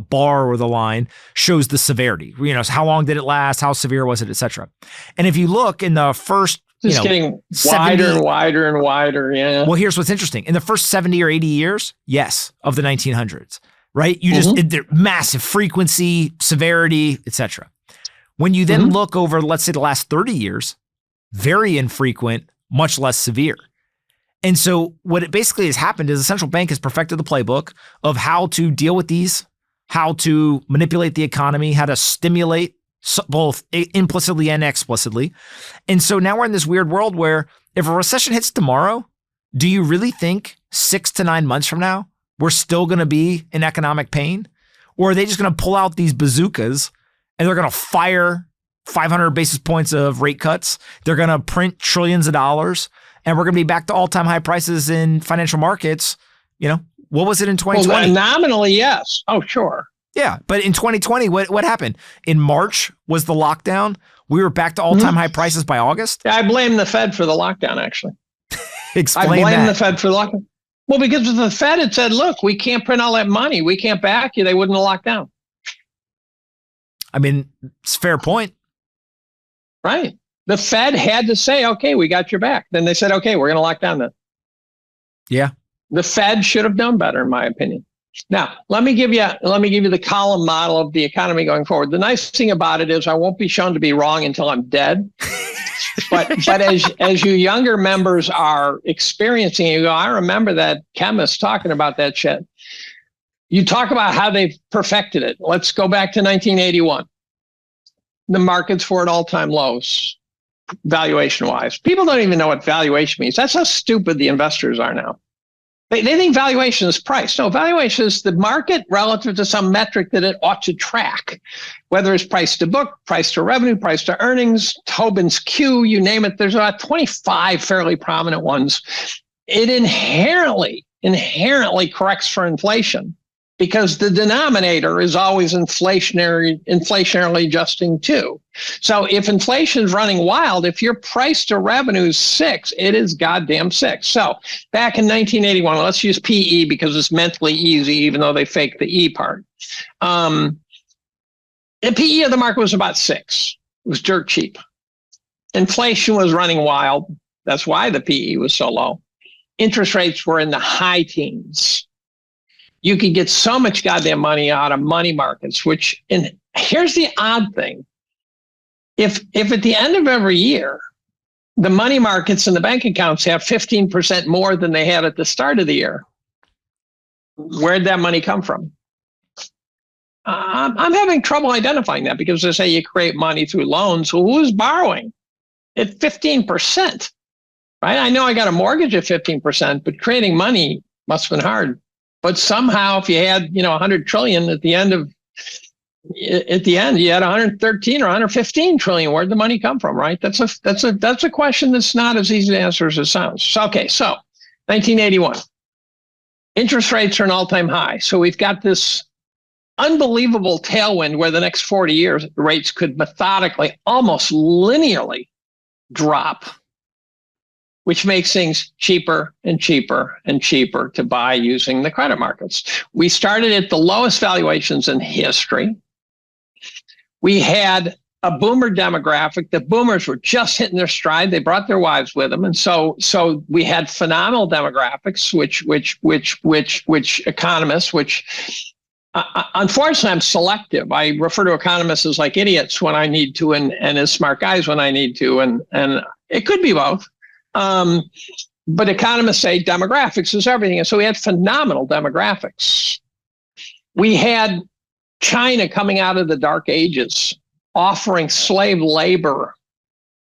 bar or the line shows the severity. You know, so how long did it last? How severe was it, et cetera. And if you look in the first, just getting wider and wider and wider. Yeah. Well, here's what's interesting. In the first 70 or 80 years, yes, of the 1900s, right? You just massive frequency, severity, etc. When you then look over, let's say the last 30 years, very infrequent, much less severe. And so what it basically has happened is the central bank has perfected the playbook of how to deal with these, how to manipulate the economy, how to stimulate both implicitly and explicitly. And so now we're in this weird world where if a recession hits tomorrow, do you really think 6 to 9 months from now, we're still going to be in economic pain? Or are they just going to pull out these bazookas and they're going to fire 500 basis points of rate cuts? They're going to print trillions of dollars and we're going to be back to all-time high prices in financial markets. You know, what was it in 2020? Well, nominally, yes. Oh, sure. Yeah, but in 2020, what happened? In March was the lockdown. We were back to all-time high prices by August. Yeah, I blame the Fed for the lockdown, actually. Explain I blame that. the Fed for the lockdown. Well, because if the Fed had said, look, we can't print all that money, we can't back you, they wouldn't have locked down. I mean, it's a fair point. Right. The Fed had to say, okay, we got your back. Then they said, okay, we're going to lock down then. Yeah. The Fed should have done better, in my opinion. Now, let me give you the Collum model of the economy going forward. The nice thing about it is I won't be shown to be wrong until I'm dead. But as you younger members are experiencing, you go, I remember that chemist talking about that shit. You talk about how they've perfected it. Let's go back to 1981. The markets were at all-time lows, valuation-wise. People don't even know what valuation means. That's how stupid the investors are now. They think valuation is price. No, valuation is the market relative to some metric that it ought to track, whether it's price to book, price to revenue, price to earnings, Tobin's Q, you name it. There's about 25 fairly prominent ones. It inherently corrects for inflation because the denominator is always inflationarily adjusting too. So if inflation is running wild, if your price to revenue is 6, it is goddamn 6. So back in 1981, let's use PE because it's mentally easy, even though they fake the E part. The PE of the market was about 6. It was dirt cheap. Inflation was running wild. That's why the PE was so low. Interest rates were in the high teens. You could get so much goddamn money out of money markets, and here's the odd thing. If at the end of every year, the money markets and the bank accounts have 15% more than they had at the start of the year, Where'd that money come from? I'm having trouble identifying that because they say you create money through loans. Well, who's borrowing at 15%? Right? I know I got a mortgage at 15%, but creating money must have been hard. But somehow, if you had 100 trillion at the end, you had 113 or 115 trillion. Where'd the money come from? Right? That's a question that's not as easy to answer as it sounds. So 1981, interest rates are an all-time high. So we've got this unbelievable tailwind where the next 40 years rates could methodically, almost linearly drop, which makes things cheaper and cheaper and cheaper to buy using the credit markets. We started at the lowest valuations in history. We had a boomer demographic. The boomers were just hitting their stride. They brought their wives with them. And so we had phenomenal demographics, which economists, unfortunately, I'm selective. I refer to economists as like idiots when I need to, and as smart guys when I need to, and it could be both. But economists say demographics is everything, and so we had phenomenal demographics. We had China coming out of the Dark Ages, offering slave labor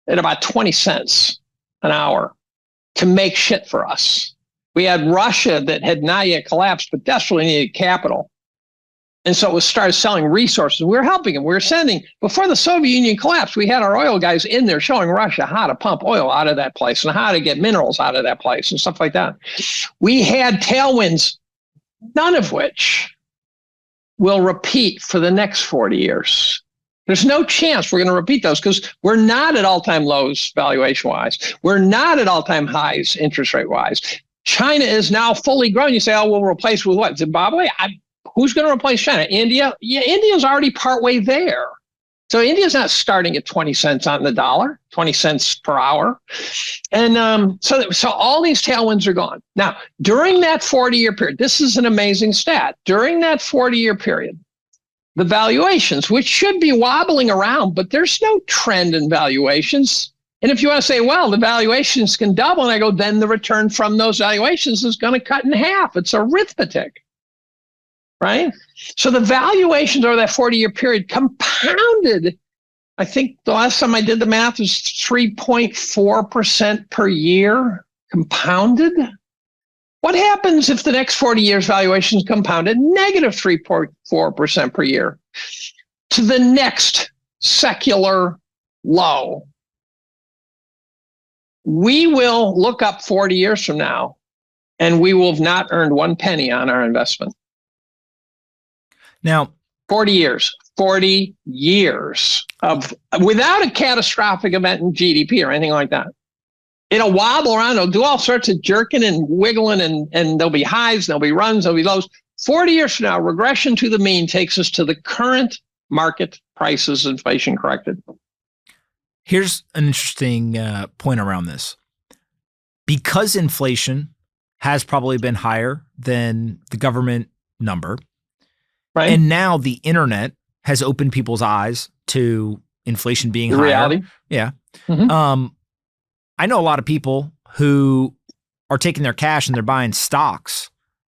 at about 20 cents an hour to make shit for us. We had Russia that had not yet collapsed, but desperately needed capital. And so it started selling resources. We were helping them. We were sending, before the Soviet Union collapsed, we had our oil guys in there showing Russia how to pump oil out of that place and how to get minerals out of that place and stuff like that. We had tailwinds, none of which will repeat for the next 40 years. There's no chance we're going to repeat those because we're not at all-time lows valuation-wise. We're not at all-time highs interest rate-wise. China is now fully grown. You say, oh, we'll replace with what? Zimbabwe? Who's going to replace China? India? Yeah, India's already partway there. So India's not starting at 20 cents on the dollar, 20 cents per hour. And so all these tailwinds are gone. Now, during that 40-year period, this is an amazing stat. During that 40-year period, the valuations, which should be wobbling around, but there's no trend in valuations. And if you want to say, well, the valuations can double, and I go, then the return from those valuations is going to cut in half. It's arithmetic. Right? So the valuations over that 40-year period compounded. I think the last time I did the math was 3.4% per year compounded. What happens if the next 40 years valuations compounded negative 3.4% per year to the next secular low? We will look up 40 years from now and we will have not earned one penny on our investment. Now, 40 years of without a catastrophic event in GDP or anything like that. It'll wobble around. It'll do all sorts of jerking and wiggling, and there'll be highs, there'll be runs, there'll be lows. 40 years from now, regression to the mean takes us to the current market prices, inflation corrected. Here's an interesting point around this. Because inflation has probably been higher than the government number, right? And now the internet has opened people's eyes to inflation being higher. Reality. Yeah. Mm-hmm. I know a lot of people who are taking their cash and they're buying stocks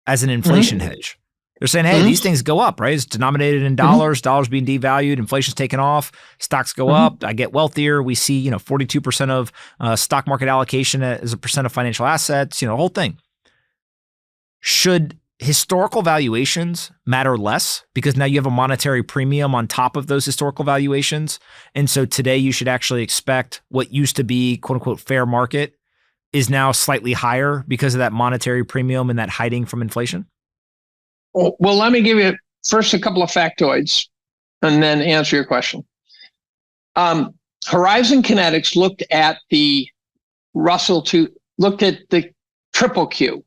as an inflation hedge. They're saying, hey, these things go up, right? It's denominated in dollars, dollars being devalued, inflation's taken off, stocks go up, I get wealthier. We see, 42% of stock market allocation as a percent of financial assets, the whole thing. Should historical valuations matter less because now you have a monetary premium on top of those historical valuations? And so today you should actually expect what used to be quote unquote fair market is now slightly higher because of that monetary premium and that hiding from inflation? Well, let me give you first a couple of factoids and then answer your question. Horizon Kinetics looked at the looked at the triple Q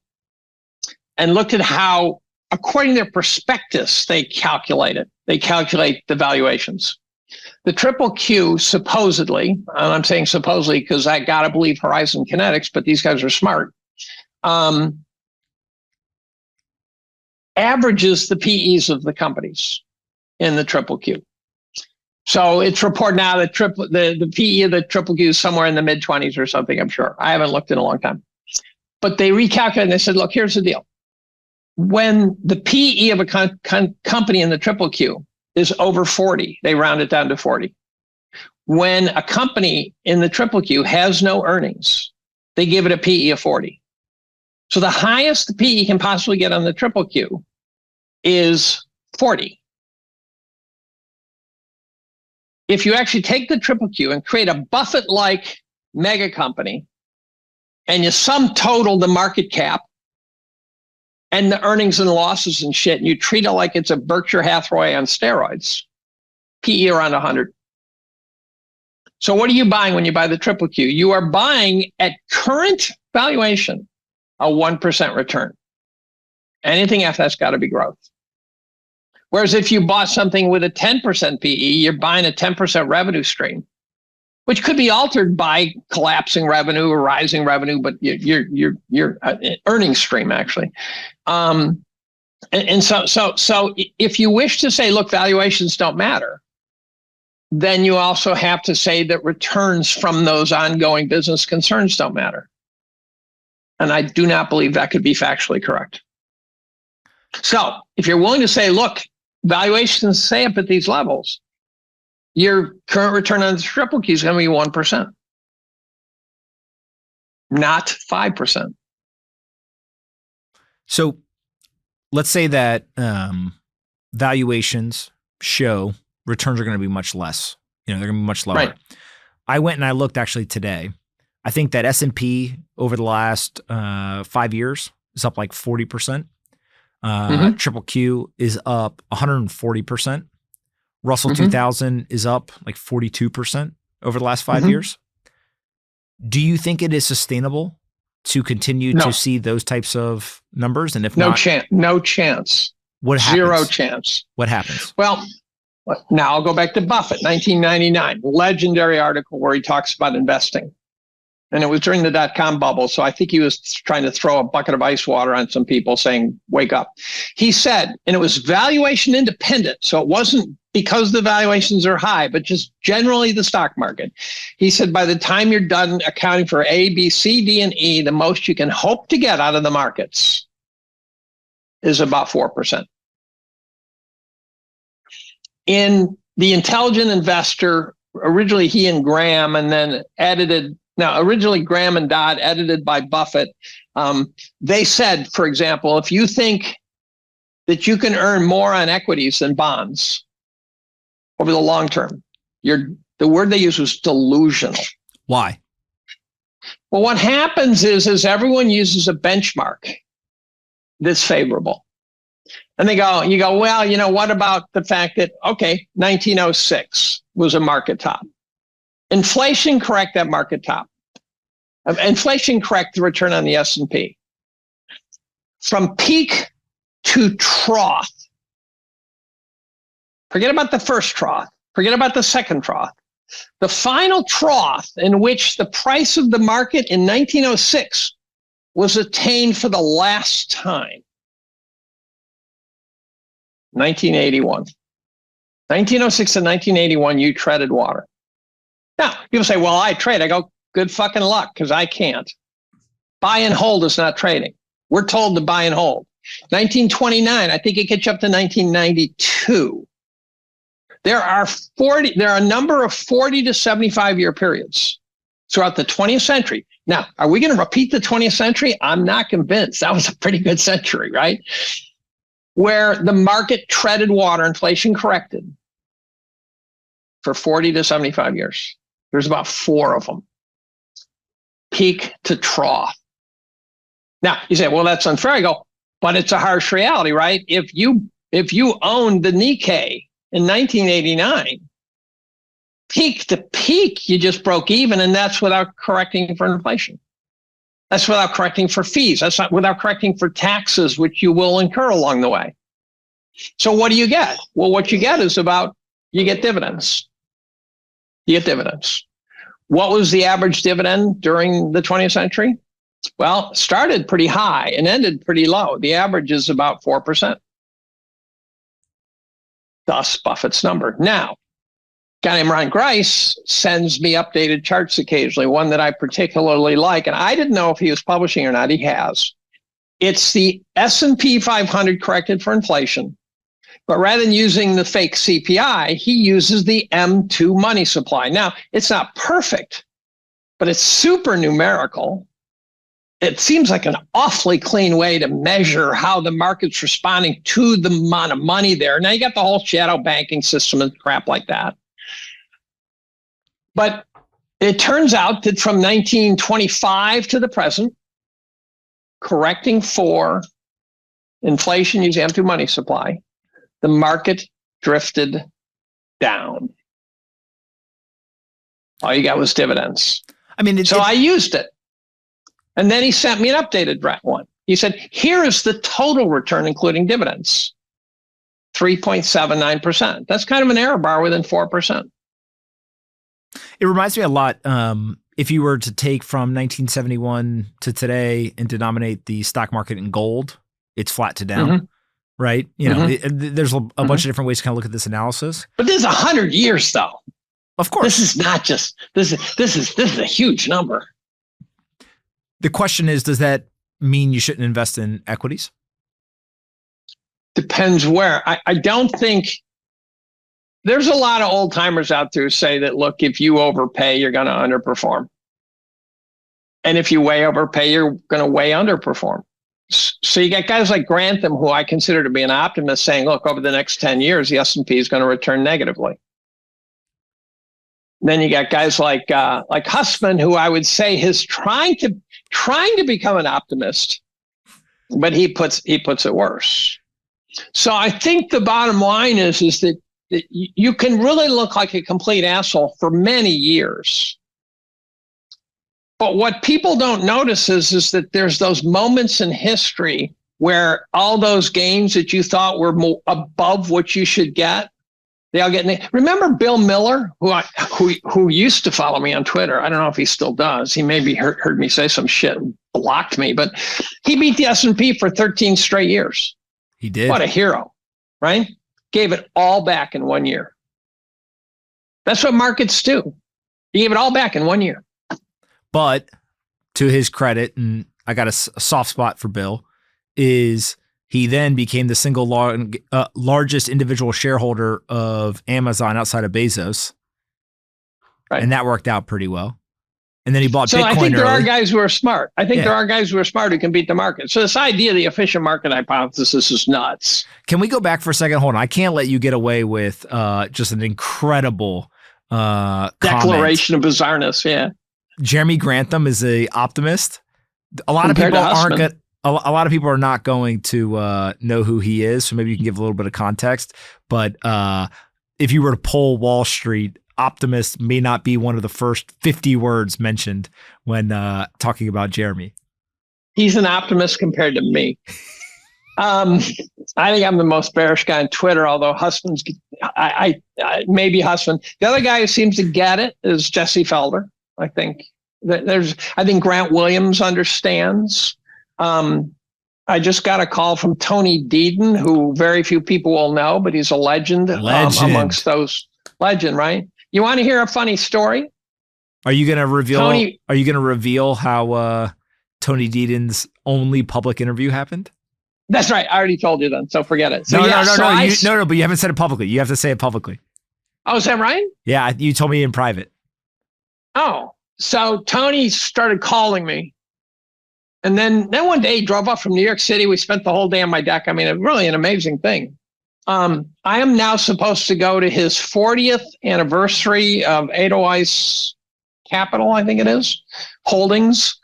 and looked at how, according to their prospectus, they calculate the valuations. The triple Q supposedly, and I'm saying supposedly because I got to believe Horizon Kinetics, but these guys are smart, averages the PEs of the companies in the triple Q. So it's reported now that the PE of the triple Q is somewhere in the mid-20s or something, I'm sure. I haven't looked in a long time. But they recalculated and they said, look, here's the deal. When the PE of a company in the triple Q is over 40, they round it down to 40. When a company in the triple Q has no earnings, they give it a PE of 40. So the highest the PE can possibly get on the triple Q is 40. If you actually take the triple Q and create a Buffett-like mega company, and you sum total the market cap and the earnings and losses and shit, and you treat it like it's a Berkshire Hathaway on steroids, PE around 100. So what are you buying when you buy the triple Q? You are buying at current valuation a 1% return. Anything after that's got to be growth. Whereas if you bought something with a 10% PE, you're buying a 10% revenue stream, which could be altered by collapsing revenue or rising revenue, but your earnings stream actually. So if you wish to say, look, valuations don't matter, then you also have to say that returns from those ongoing business concerns don't matter. And I do not believe that could be factually correct. So if you're willing to say, look, valuations stay up at these levels, your current return on the triple Q is going to be 1%, not 5%. So let's say that valuations show returns are going to be much less. They're going to be much lower. Right. I went and I looked actually today. I think that S&P over the last 5 years is up like 40%. Triple Q is up 140%. Russell 2000 is up like 42% over the last 5 years. Do you think it is sustainable to continue to see those types of numbers? And if no not, chance. What happens? Zero chance. What happens? Well, now I'll go back to Buffett, 1999, legendary article where he talks about investing. And it was during the dot-com bubble. So I think he was trying to throw a bucket of ice water on some people saying, wake up. He said, and it was valuation independent. So it wasn't because the valuations are high, but just generally the stock market. He said, by the time you're done accounting for A, B, C, D, and E, the most you can hope to get out of the markets is about 4%. In The Intelligent Investor, originally he and Graham, and then originally Graham and Dodd, edited by Buffett. They said, for example, if you think that you can earn more on equities than bonds over the long term, the word they used was delusional. Why? Well, what happens is everyone uses a benchmark that's favorable. And you go, well, what about the fact that, 1906 was a market top. Inflation correct that market top. Inflation correct the return on the S&P. From peak to trough. Forget about the first trough. Forget about the second trough. The final trough in which the price of the market in 1906 was attained for the last time. 1981. 1906 to 1981, you treaded water. Now, people say, well, I trade. I go, good fucking luck, because I can't. Buy and hold is not trading. We're told to buy and hold. 1929, I think it gets you up to 1992. There are a number of 40 to 75 year periods throughout the 20th century. Now, are we going to repeat the 20th century? I'm not convinced. That was a pretty good century, right? Where the market treaded water, inflation corrected for 40 to 75 years. There's about 4 of them. Peak to trough. Now, you say, well, that's unfair. I go, but it's a harsh reality, right? If you owned the Nikkei in 1989, peak to peak, you just broke even, and that's without correcting for inflation. That's without correcting for fees. That's not without correcting for taxes, which you will incur along the way. So what do you get? Well, what you get is you get dividends. You get dividends. What was the average dividend during the 20th century? Well, started pretty high and ended pretty low. The average is about 4%. Thus, Buffett's number. Now, a guy named Ron Grice sends me updated charts occasionally, one that I particularly like, and I didn't know if he was publishing or not. He has. it's the S&P 500 corrected for inflation. But rather than using the fake CPI, he uses the M2 money supply. Now, it's not perfect, but it's super numerical. It seems like an awfully clean way to measure how the market's responding to the amount of money there. Now, you got the whole shadow banking system and crap like that. But it turns out that from 1925 to the present, correcting for inflation using M2 money supply, the market drifted down. All you got was dividends. I mean, I used it. And then he sent me an updated one. He said, here is the total return, including dividends, 3.79%. That's kind of an error bar within 4%. It reminds me a lot. If you were to take from 1971 to today and denominate the stock market in gold, it's flat to down, right? You know, there's a bunch of different ways to kind of look at this analysis. But this is 100 years, though. Of course, this is not just this is a huge number. The question is, does that mean you shouldn't invest in equities? Depends where. I don't think there's a lot of old timers out there who say that, look, if you overpay, you're going to underperform. And if you way overpay, you're going to way underperform. So you got guys like Grantham, who I consider to be an optimist, saying, look, over the next 10 years, the S&P is going to return negatively. Then you got guys like Hussman, who I would say is trying to become an optimist, but he puts it worse. So I think the bottom line is that you can really look like a complete asshole for many years. But what people don't notice is that there's those moments in history where all those gains that you thought were above what you should get, they all get. Remember Bill Miller, who used to follow me on Twitter? I don't know if he still does. He maybe heard me say some shit and blocked me, but he beat the S&P for 13 straight years. He did. What a hero, right? Gave it all back in 1 year. That's what markets do. He gave it all back in 1 year. But to his credit, and I got a soft spot for Bill, is he then became the single largest individual shareholder of Amazon outside of Bezos. Right. And that worked out pretty well. And then he bought Bitcoin. I think there early. are guys who are smart. There are guys who are smart who can beat the market. So this idea of the efficient market hypothesis is nuts. Can we go back for a second? Hold on. I can't let you get away with just an incredible declaration of bizarreness. Yeah. Jeremy Grantham is a optimist. A lot of people aren't. A lot of people are not going to know who he is. So maybe you can give a little bit of context. But if you were to poll Wall Street, optimist may not be one of the first 50 words mentioned when talking about Jeremy. He's an optimist compared to me. I think I'm the most bearish guy on Twitter, although Hussman's, maybe Hussman. The other guy who seems to get it is Jesse Felder. I think Grant Williams understands. I just got a call from Tony Deaton, who very few people will know, but he's a legend. Amongst those. Legend, right? You want to hear a funny story? Are you going to reveal? Are you going to reveal how Tony Deaton's only public interview happened? That's right. I already told you then, so forget it. So, no. But you haven't said it publicly. You have to say it publicly. Oh, is that right? Yeah, you told me in private. Oh, so Tony started calling me. And then one day he drove up from New York City. We spent the whole day on my deck. I mean, really an amazing thing. I am now supposed to go to his 40th anniversary of Edelweiss Capital, I think it is, Holdings,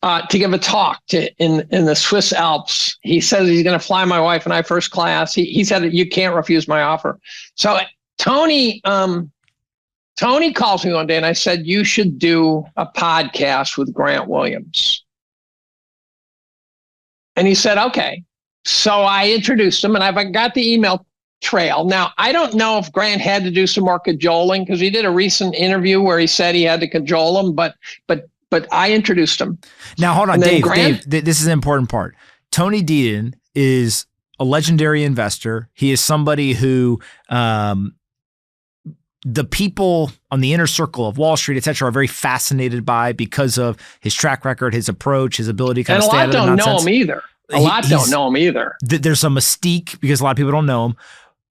to give a talk in the Swiss Alps. He says he's going to fly my wife and I first class. He said that you can't refuse my offer. So Tony calls me one day and I said, you should do a podcast with Grant Williams. And he said, okay. So I introduced him and I've got the email trail. Now, I don't know if Grant had to do some more cajoling because he did a recent interview where he said he had to cajole him, but I introduced him. Now, hold on, Dave, this is an important part. Tony Deaton is a legendary investor. He is somebody who the people on the inner circle of Wall Street, et cetera, are very fascinated by because of his track record, his approach, his ability to kind of stay out of the nonsense. And a lot don't know him either. A lot don't know him either. There's a mystique because a lot of people don't know him,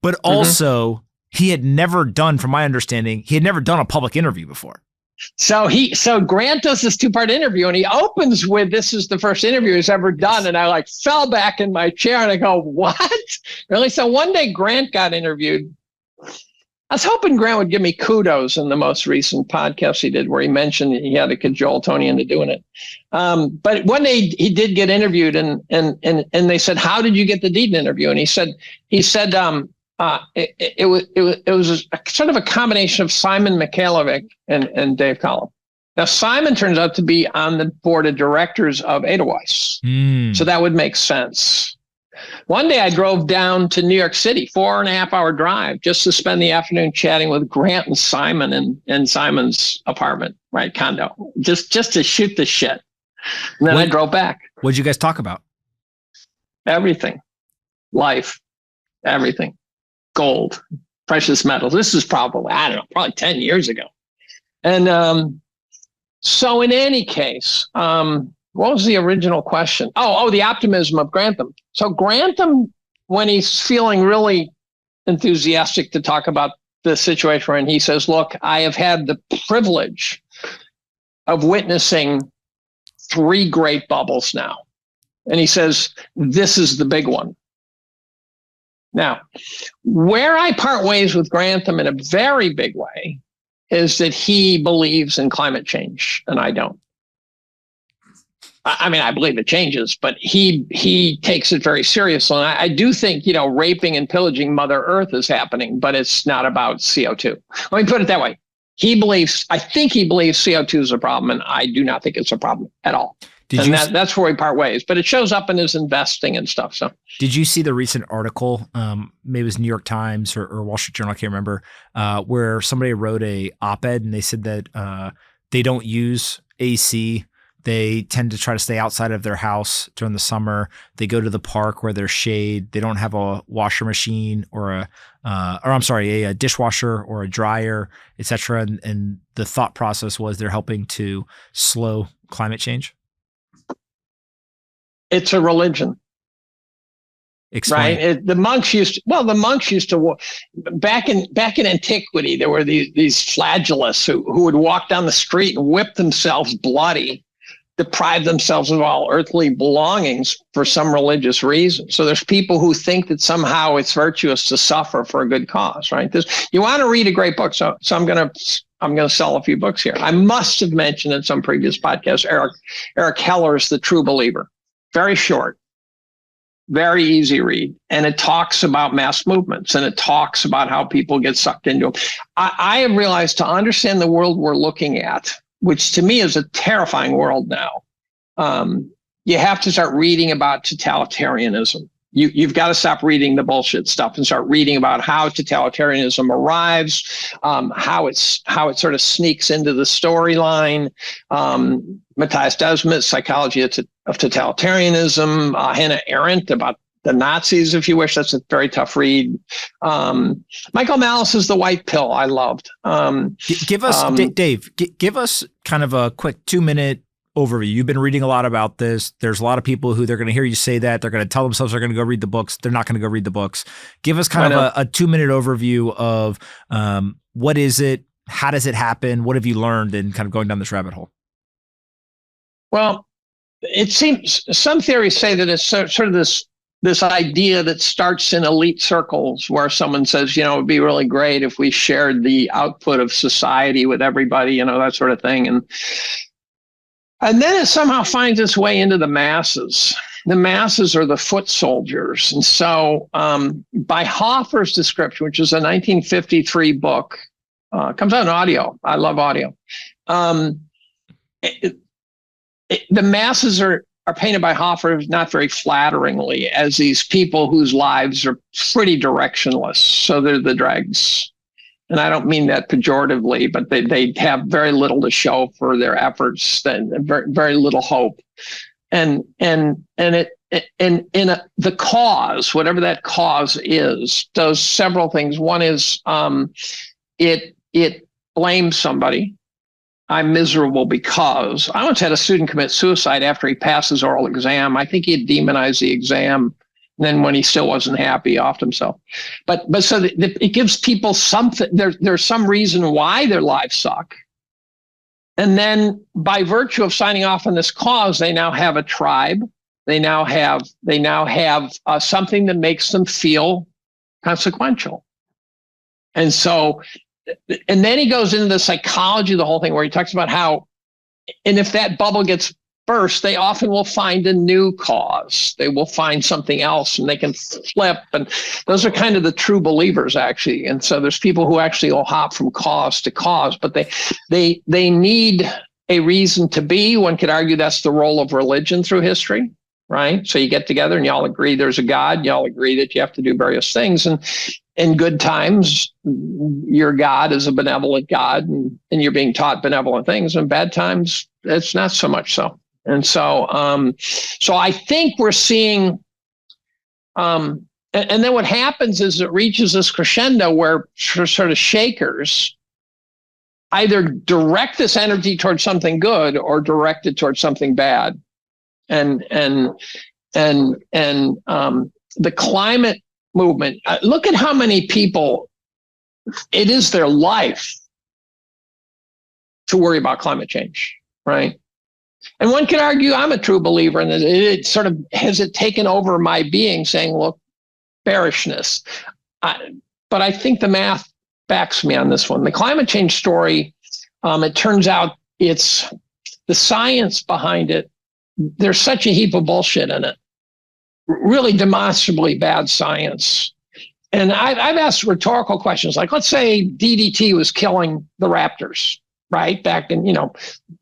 but also he had never done, from my understanding, he had never done a public interview before. So Grant does this 2-part interview, and he opens with, "This is the first interview he's ever done." And I fell back in my chair and I go, "What? Really?" So one day Grant got interviewed. I was hoping Grant would give me kudos in the most recent podcast he did, where he mentioned he had to cajole Tony into doing it. But one day he did get interviewed, and they said, "How did you get the Deaton interview?" And he said, it was a sort of a combination of Simon Mikhailovic and Dave Collum. Now, Simon turns out to be on the board of directors of Edelweiss. So that would make sense. One day I drove down to New York City, 4.5-hour drive, just to spend the afternoon chatting with Grant and Simon in Simon's apartment, right, condo, just to shoot the shit. And then I drove back. What did you guys talk about? Everything. Life. Everything. Gold. Precious metals. This is probably 10 years ago. And so in any case, what was the original question? The optimism of Grantham. So Grantham, when he's feeling really enthusiastic to talk about the situation we're in, he says, "Look, I have had the privilege of witnessing 3 great bubbles now." And he says, "This is the big one." Now, where I part ways with Grantham in a very big way is that he believes in climate change and I don't. I mean, I believe it changes, but he takes it very seriously. And I do think, raping and pillaging Mother Earth is happening, but it's not about CO2. Let me put it that way. I think he believes CO2 is a problem, and I do not think it's a problem at all. That's where we part ways, but it shows up in his investing and stuff. So, did you see the recent article? Maybe it was New York Times or Wall Street Journal, I can't remember, where somebody wrote a op-ed and they said that they don't use AC. They tend to try to stay outside of their house during the summer. They go to the park where there's shade. They don't have a washer machine or a dishwasher or a dryer, et cetera. And the thought process was they're helping to slow climate change. It's a religion. Explain. Right. The monks used to back in antiquity, there were these flagellants who would walk down the street and whip themselves bloody, deprive themselves of all earthly belongings for some religious reason. So there's people who think that somehow it's virtuous to suffer for a good cause, right? You want to read a great book. So I'm going to sell a few books here. I must have mentioned in some previous podcasts, Eric Heller's The True Believer. Very short, very easy read. And it talks about mass movements, and it talks about how people get sucked into them. I have realized to understand the world we're looking at, which to me is a terrifying world now, you have to start reading about totalitarianism. You've got to stop reading the bullshit stuff and start reading about how totalitarianism arrives, how it sort of sneaks into the storyline. Matthias Desmet's Psychology of Totalitarianism, Hannah Arendt about the Nazis, if you wish. That's a very tough read. Michael Malice's The White Pill, I loved. Give us, Dave, give us kind of a quick 2-minute overview. You've been reading a lot about this. There's a lot of people who they're going to hear you say that. They're going to tell themselves they're going to go read the books. They're not going to go read the books. Give us kind of a 2-minute overview of what is it? How does it happen? What have you learned in kind of going down this rabbit hole? Well, it seems some theories say that it's sort of this idea that starts in elite circles where someone says, it would be really great if we shared the output of society with everybody, that sort of thing. And then it somehow finds its way into the masses. The masses are the foot soldiers. And so by Hoffer's description, which is a 1953 book, comes out in audio. I love audio. The masses are painted by Hoffer not very flatteringly as these people whose lives are pretty directionless. So they're the dregs. And I don't mean that pejoratively, but they have very little to show for their efforts, and very, very little hope. And the cause, whatever that cause is, does several things. One is it it blames somebody. I'm miserable because I once had a student commit suicide after he passed his oral exam. I think he had demonized the exam. And then when he still wasn't happy, he offed himself. But so it gives people something. There's some reason why their lives suck. And then by virtue of signing off on this cause, they now have a tribe. They now have something that makes them feel consequential. And so, and then he goes into the psychology of the whole thing where he talks about how, and if that bubble gets burst, they often will find a new cause. They will find something else and they can flip. And those are kind of the true believers, actually. And so there's people who actually will hop from cause to cause, but they need a reason to be. One could argue that's the role of religion through history, right? So you get together and y'all agree there's a God. Y'all agree that you have to do various things. And in good times, your God is a benevolent God and you're being taught benevolent things. In bad times, it's not so much so. And so, so I think we're seeing, and then what happens is it reaches this crescendo where sort of shakers either direct this energy towards something good or direct it towards something bad. And the climate movement, look at how many people, it is their life to worry about climate change, right? And one can argue I'm a true believer in it. It sort of has it taken over my being, saying, look, bearishness. But I think the math backs me on this one. The climate change story, it turns out it's the science behind it. There's such a heap of bullshit in it. Really demonstrably bad science. And I've asked rhetorical questions like, let's say DDT was killing the raptors, right? Back in,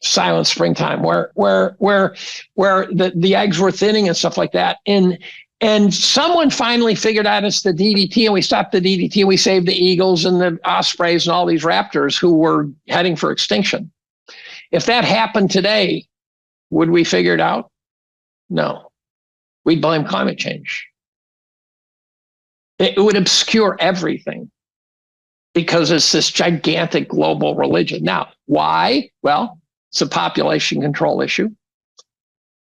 silent springtime where the eggs were thinning and stuff like that. And someone finally figured out it's the DDT and we stopped the DDT and we saved the eagles and the ospreys and all these raptors who were heading for extinction. If that happened today, would we figure it out? No. We'd blame climate change. It would obscure everything because it's this gigantic global religion. Now, why? Well, it's a population control issue.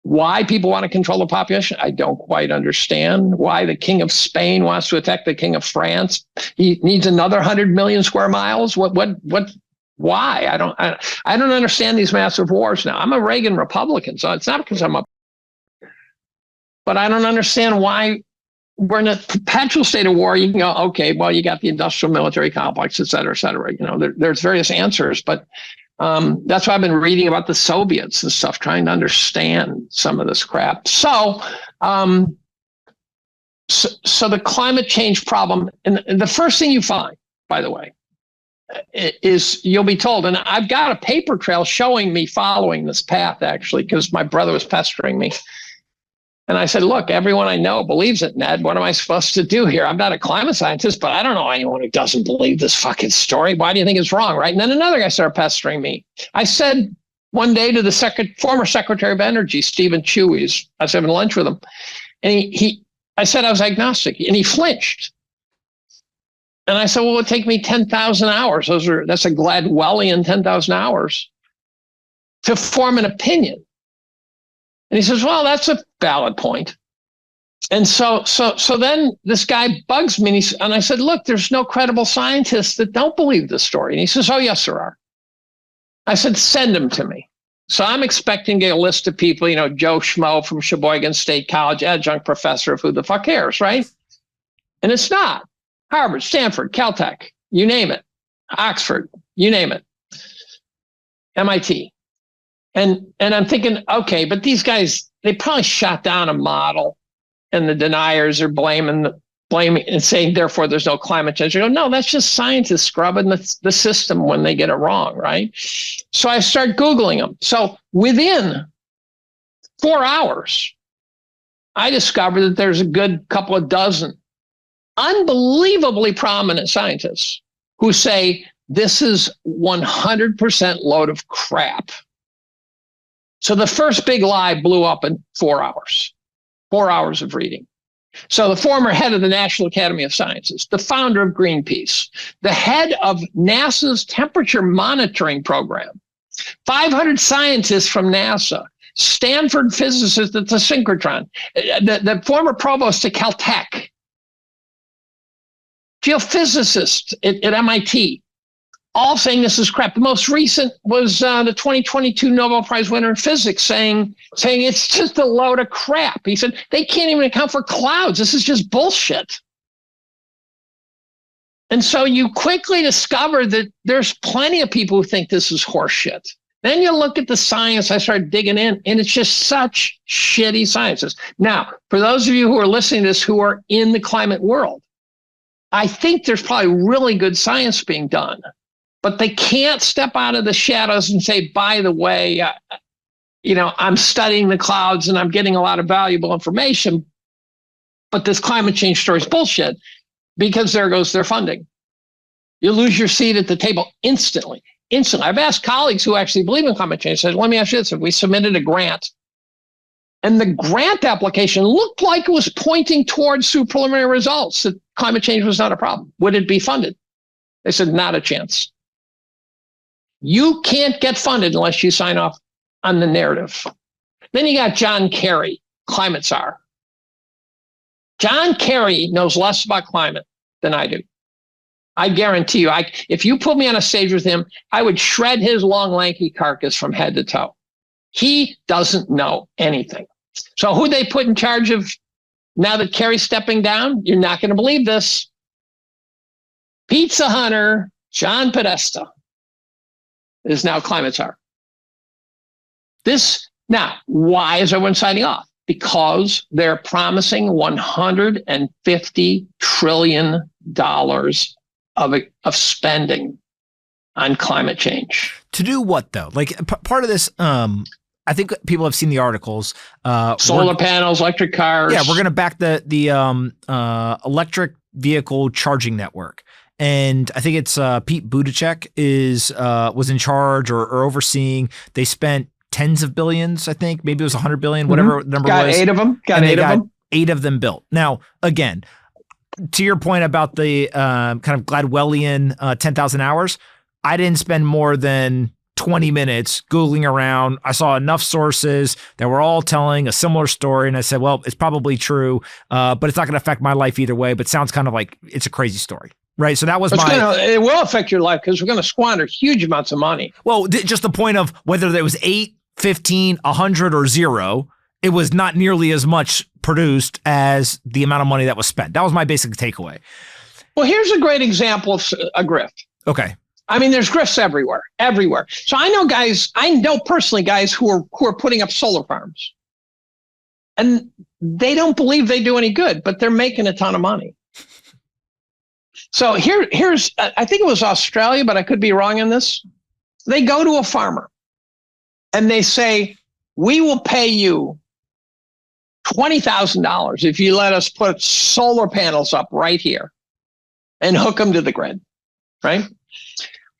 Why people want to control the population, I don't quite understand. Why the king of Spain wants to attack the king of France. He needs another 100 million square miles. Why? I don't understand these massive wars now. I'm a Reagan Republican, so it's not because but I don't understand why we're in a perpetual state of war. You can go, okay, well, you got the industrial military complex, et cetera, et cetera. There's various answers, but that's why I've been reading about the Soviets and stuff, trying to understand some of this crap. So the climate change problem, and the first thing you find, by the way, is you'll be told, and I've got a paper trail showing me following this path, actually, because my brother was pestering me. And I said, look, everyone I know believes it, Ned. What am I supposed to do here? I'm not a climate scientist, but I don't know anyone who doesn't believe this fucking story. Why do you think it's wrong, right? And then another guy started pestering me. I said one day to the former Secretary of Energy, Stephen Chu, I was having lunch with him, and I said I was agnostic, and he flinched. And I said, well, it would take me 10,000 hours. That's a Gladwellian 10,000 hours to form an opinion. And he says, well, that's a valid point. And so then this guy bugs me, and I said, look, there's no credible scientists that don't believe this story. And he says, oh, yes, there are. I said, send them to me. So I'm expecting to get a list of people, Joe Schmo from Sheboygan State College, adjunct professor of who the fuck cares, right? And it's not. Harvard, Stanford, Caltech, you name it. Oxford, you name it. MIT. And I'm thinking, okay, but these guys, they probably shot down a model and the deniers are blaming and saying, therefore, there's no climate change. I go, no, that's just scientists scrubbing the system when they get it wrong, right? So I start Googling them. So within 4 hours, I discovered that there's a good couple of dozen unbelievably prominent scientists who say this is 100% load of crap. So the first big lie blew up in 4 hours. 4 hours of reading. So the former head of the National Academy of Sciences, the founder of Greenpeace, the head of NASA's temperature monitoring program, 500 scientists from NASA, Stanford physicist at the synchrotron, the former provost at Caltech, geophysicist at MIT, all saying this is crap. The most recent was the 2022 Nobel Prize winner in physics saying it's just a load of crap. He said they can't even account for clouds. This is just bullshit. And so you quickly discover that there's plenty of people who think this is horseshit. Then you look at the science, I started digging in, and it's just such shitty sciences. Now, for those of you who are listening to this who are in the climate world, I think there's probably really good science being done. But they can't step out of the shadows and say, by the way, I'm studying the clouds and I'm getting a lot of valuable information, but this climate change story is bullshit, because there goes their funding. You lose your seat at the table instantly. I've asked colleagues who actually believe in climate change, said, let me ask you this, if we submitted a grant and the grant application looked like it was pointing towards through preliminary results that climate change was not a problem, would it be funded? They said, not a chance. You can't get funded unless you sign off on the narrative. Then you got John Kerry, climate czar. John Kerry knows less about climate than I do. I guarantee you, if you put me on a stage with him, I would shred his long, lanky carcass from head to toe. He doesn't know anything. So who they put in charge of now that Kerry's stepping down? You're not going to believe this. Pizza hunter John Podesta is now climate czar. Now, why is everyone signing off? Because they're promising $150 trillion of spending on climate change. To do what, though? Like, part of this, I think people have seen the articles. Solar panels, electric cars. Yeah, we're going to back the electric vehicle charging network. And I think it's Pete Buttigieg was in charge or overseeing. They spent tens of billions, I think. Maybe it was 100 billion, whatever the number was. Got 8 of them. Got 8 of them built. Now, again, to your point about the kind of Gladwellian 10,000 hours, I didn't spend more than 20 minutes Googling around. I saw enough sources that were all telling a similar story. And I said, well, it's probably true, but it's not going to affect my life either way. But sounds kind of like it's a crazy story. Right. So that was it will affect your life because we're going to squander huge amounts of money. Well, just the point of whether there was 8, 15, 100 or 0, it was not nearly as much produced as the amount of money that was spent. That was my basic takeaway. Well, here's a great example of a grift. Okay. I mean, there's grifts everywhere. So I know personally guys who are putting up solar farms, and they don't believe they do any good, but they're making a ton of money. So here's, I think it was Australia, but I could be wrong on this. They go to a farmer and they say, we will pay you $20,000 if you let us put solar panels up right here and hook them to the grid, right?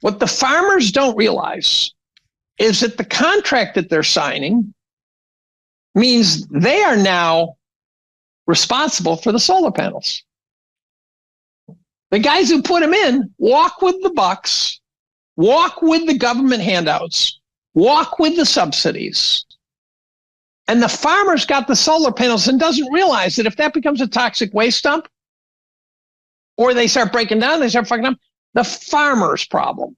What the farmers don't realize is that the contract that they're signing means they are now responsible for the solar panels. The guys who put them in walk with the bucks, walk with the government handouts, walk with the subsidies. And the farmer's got the solar panels and doesn't realize that if that becomes a toxic waste dump, or they start breaking down, they start fucking up, the farmer's problem.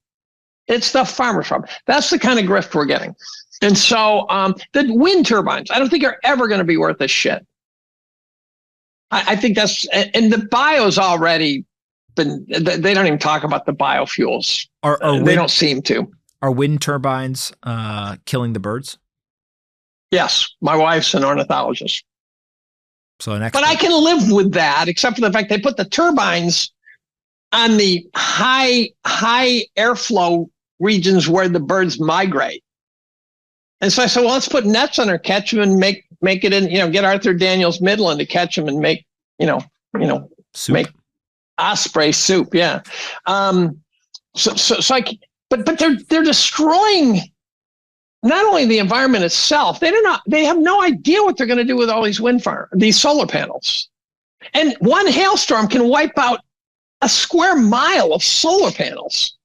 It's the farmer's problem. That's the kind of grift we're getting. And so the wind turbines, I don't think are ever going to be worth a shit. I think that's, and the bio's already been, they don't even talk about the biofuels. They don't seem to. Are wind turbines killing the birds? Yes. My wife's an ornithologist. So but I can live with that, except for the fact they put the turbines on the high airflow regions where the birds migrate. And so I said, well, let's put nets on her, catch them and make it in, get Arthur Daniels Midland to catch them and make, soup. Make osprey soup. Yeah. But they're destroying not only the environment itself, they have no idea what they're going to do with all these these solar panels. And one hailstorm can wipe out a square mile of solar panels.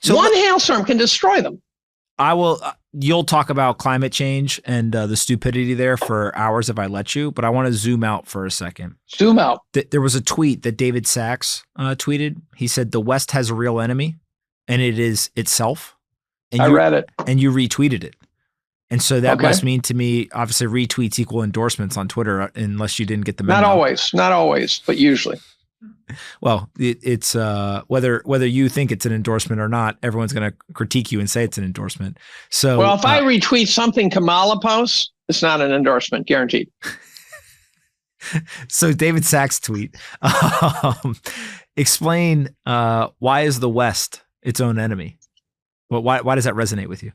So one hailstorm can destroy them. You'll talk about climate change and the stupidity there for hours if I let you, but I want to zoom out for a second. Zoom out. There was a tweet that David Sachs tweeted. He said, the West has a real enemy, and it is itself. And I read it. And you retweeted it. And so that must mean to me, obviously, retweets equal endorsements on Twitter, unless you didn't get the memo. Not always, but usually. Well, it's whether you think it's an endorsement or not, everyone's going to critique you and say it's an endorsement. So, well, if I retweet something Kamala posts, it's not an endorsement, guaranteed. So, David Sachs' tweet, explain why is the West its own enemy? Well, why does that resonate with you?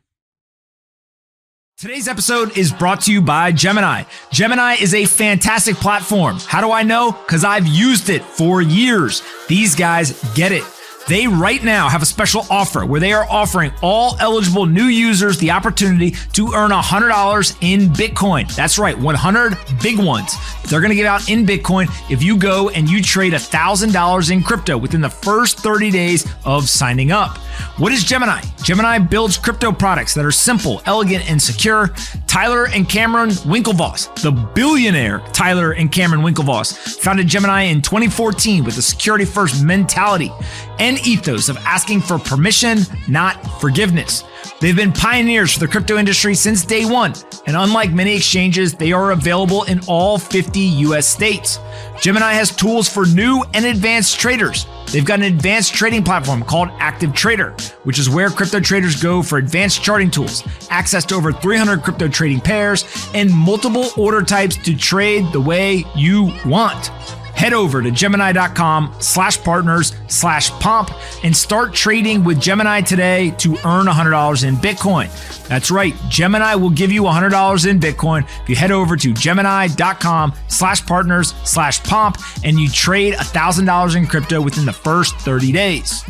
Today's episode is brought to you by Gemini. Gemini is a fantastic platform. How do I know? Because I've used it for years. These guys get it. They right now have a special offer where they are offering all eligible new users the opportunity to earn $100 in Bitcoin. That's right, 100 big ones. They're going to give out in Bitcoin if you go and you trade $1,000 in crypto within the first 30 days of signing up. What is Gemini? Gemini builds crypto products that are simple, elegant, and secure. Tyler and Cameron Winklevoss, the billionaire Tyler and Cameron Winklevoss, founded Gemini in 2014 with a security-first mentality and ethos of asking for permission, not forgiveness. They've been pioneers for the crypto industry since day one, and unlike many exchanges, they are available in all 50 US states. Gemini has tools for new and advanced traders. They've got an advanced trading platform called Active Trader, which is where crypto traders go for advanced charting tools, access to over 300 crypto trading pairs, and multiple order types to trade the way you want. Head over to Gemini.com/partners/pomp and start trading with Gemini today to earn $100 in Bitcoin. That's right. Gemini will give you $100 in Bitcoin if you head over to Gemini.com/partners/pomp and you trade $1,000 in crypto within the first 30 days.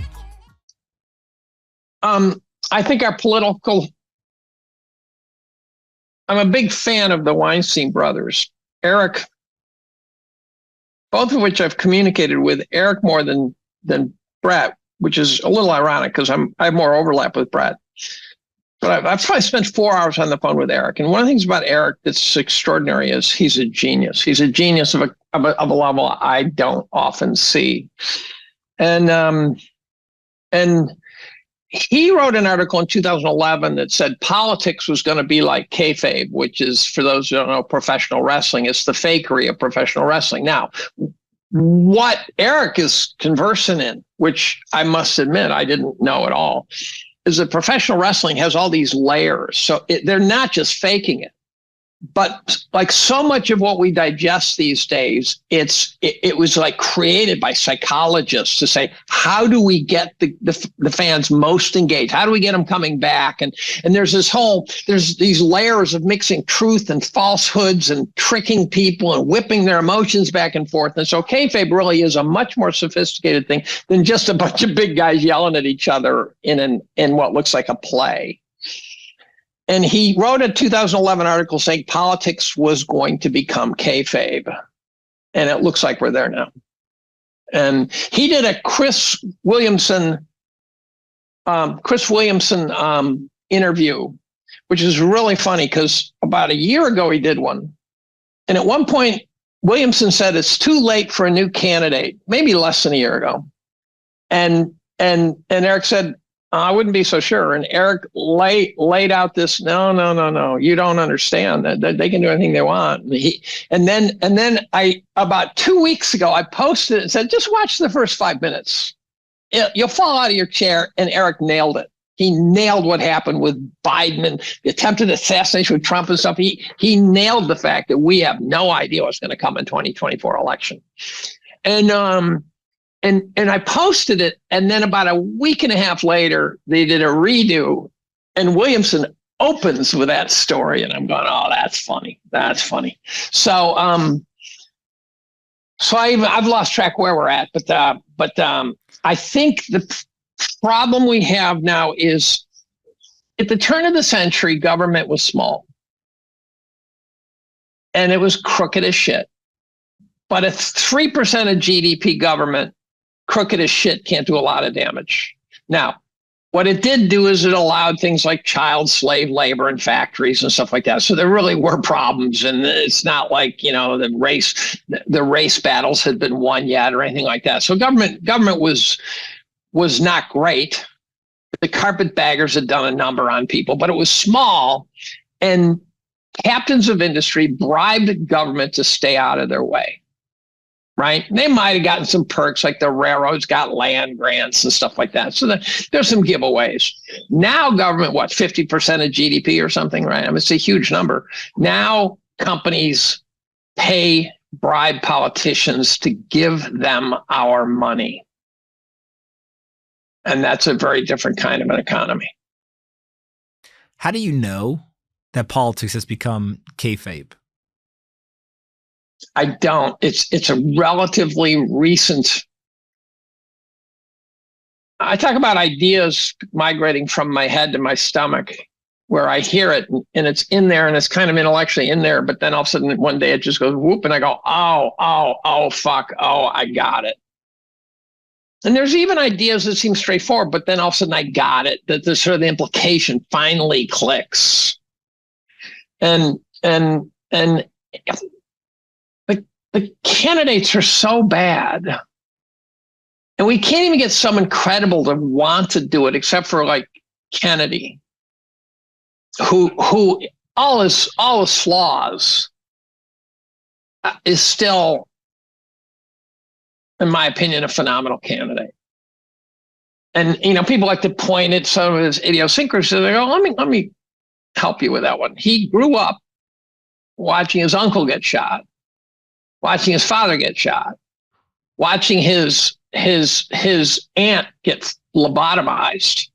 I think I'm a big fan of the Weinstein brothers. Eric, both of which I've communicated with. Eric more than Brett, which is a little ironic because I have more overlap with Brett. But I've probably spent 4 hours on the phone with Eric. And one of the things about Eric that's extraordinary is he's a genius. He's a genius of a level I don't often see. And he wrote an article in 2011 that said politics was going to be like kayfabe, which is, for those who don't know, professional wrestling. It's the fakery of professional wrestling. Now, what Eric is conversant in, which I must admit I didn't know at all, is that professional wrestling has all these layers. So they're not just faking it. But like so much of what we digest these days, it was like created by psychologists to say, how do we get the fans most engaged? How do we get them coming back? And there's these layers of mixing truth and falsehoods and tricking people and whipping their emotions back and forth. And so kayfabe really is a much more sophisticated thing than just a bunch of big guys yelling at each other in what looks like a play. And he wrote a 2011 article saying politics was going to become kayfabe. And it looks like we're there now. And he did a Chris Williamson interview, which is really funny because about a year ago he did one. And at one point, Williamson said it's too late for a new candidate, maybe less than a year ago. And Eric said, I wouldn't be so sure. And Eric laid out this, no, you don't understand that they can do anything they want. And then about 2 weeks ago, I posted it and said, just watch the first 5 minutes. You'll fall out of your chair. And Eric nailed it. He nailed what happened with Biden and the attempted assassination with Trump and stuff. He nailed the fact that we have no idea what's going to come in 2024 election. And I posted it, and then about a week and a half later, they did a redo, and Williamson opens with that story, and I'm going, oh, that's funny. That's funny. So I've lost track where we're at, but I think the problem we have now is at the turn of the century, government was small, and it was crooked as shit. But a 3% of GDP government, crooked as shit, can't do a lot of damage. Now, what it did do is it allowed things like child slave labor in factories and stuff like that. So there really were problems, and it's not like, you know, the race battles had been won yet or anything like that. So government was not great. The carpetbaggers had done a number on people, but it was small, and captains of industry bribed government to stay out of their way. Right? They might have gotten some perks, like the railroads got land grants and stuff like that. So there's some giveaways. Now government, 50% of GDP or something, right? I mean, it's a huge number. Now companies bribe politicians to give them our money. And that's a very different kind of an economy. How do you know that politics has become kayfabe? I don't. It's a relatively recent. I talk about ideas migrating from my head to my stomach, where I hear it and it's in there and it's kind of intellectually in there, but then all of a sudden one day it just goes whoop, and I go, oh, fuck, I got it. And there's even ideas that seem straightforward, but then all of a sudden I got it. That the sort of the implication finally clicks, and the candidates are so bad, and we can't even get someone credible to want to do it, except for like Kennedy, who all his flaws is still, in my opinion, a phenomenal candidate. And you know, people like to point at some of his idiosyncrasies. They go, let me help you with that one. He grew up watching his uncle get shot, watching his father get shot, watching his aunt get lobotomized,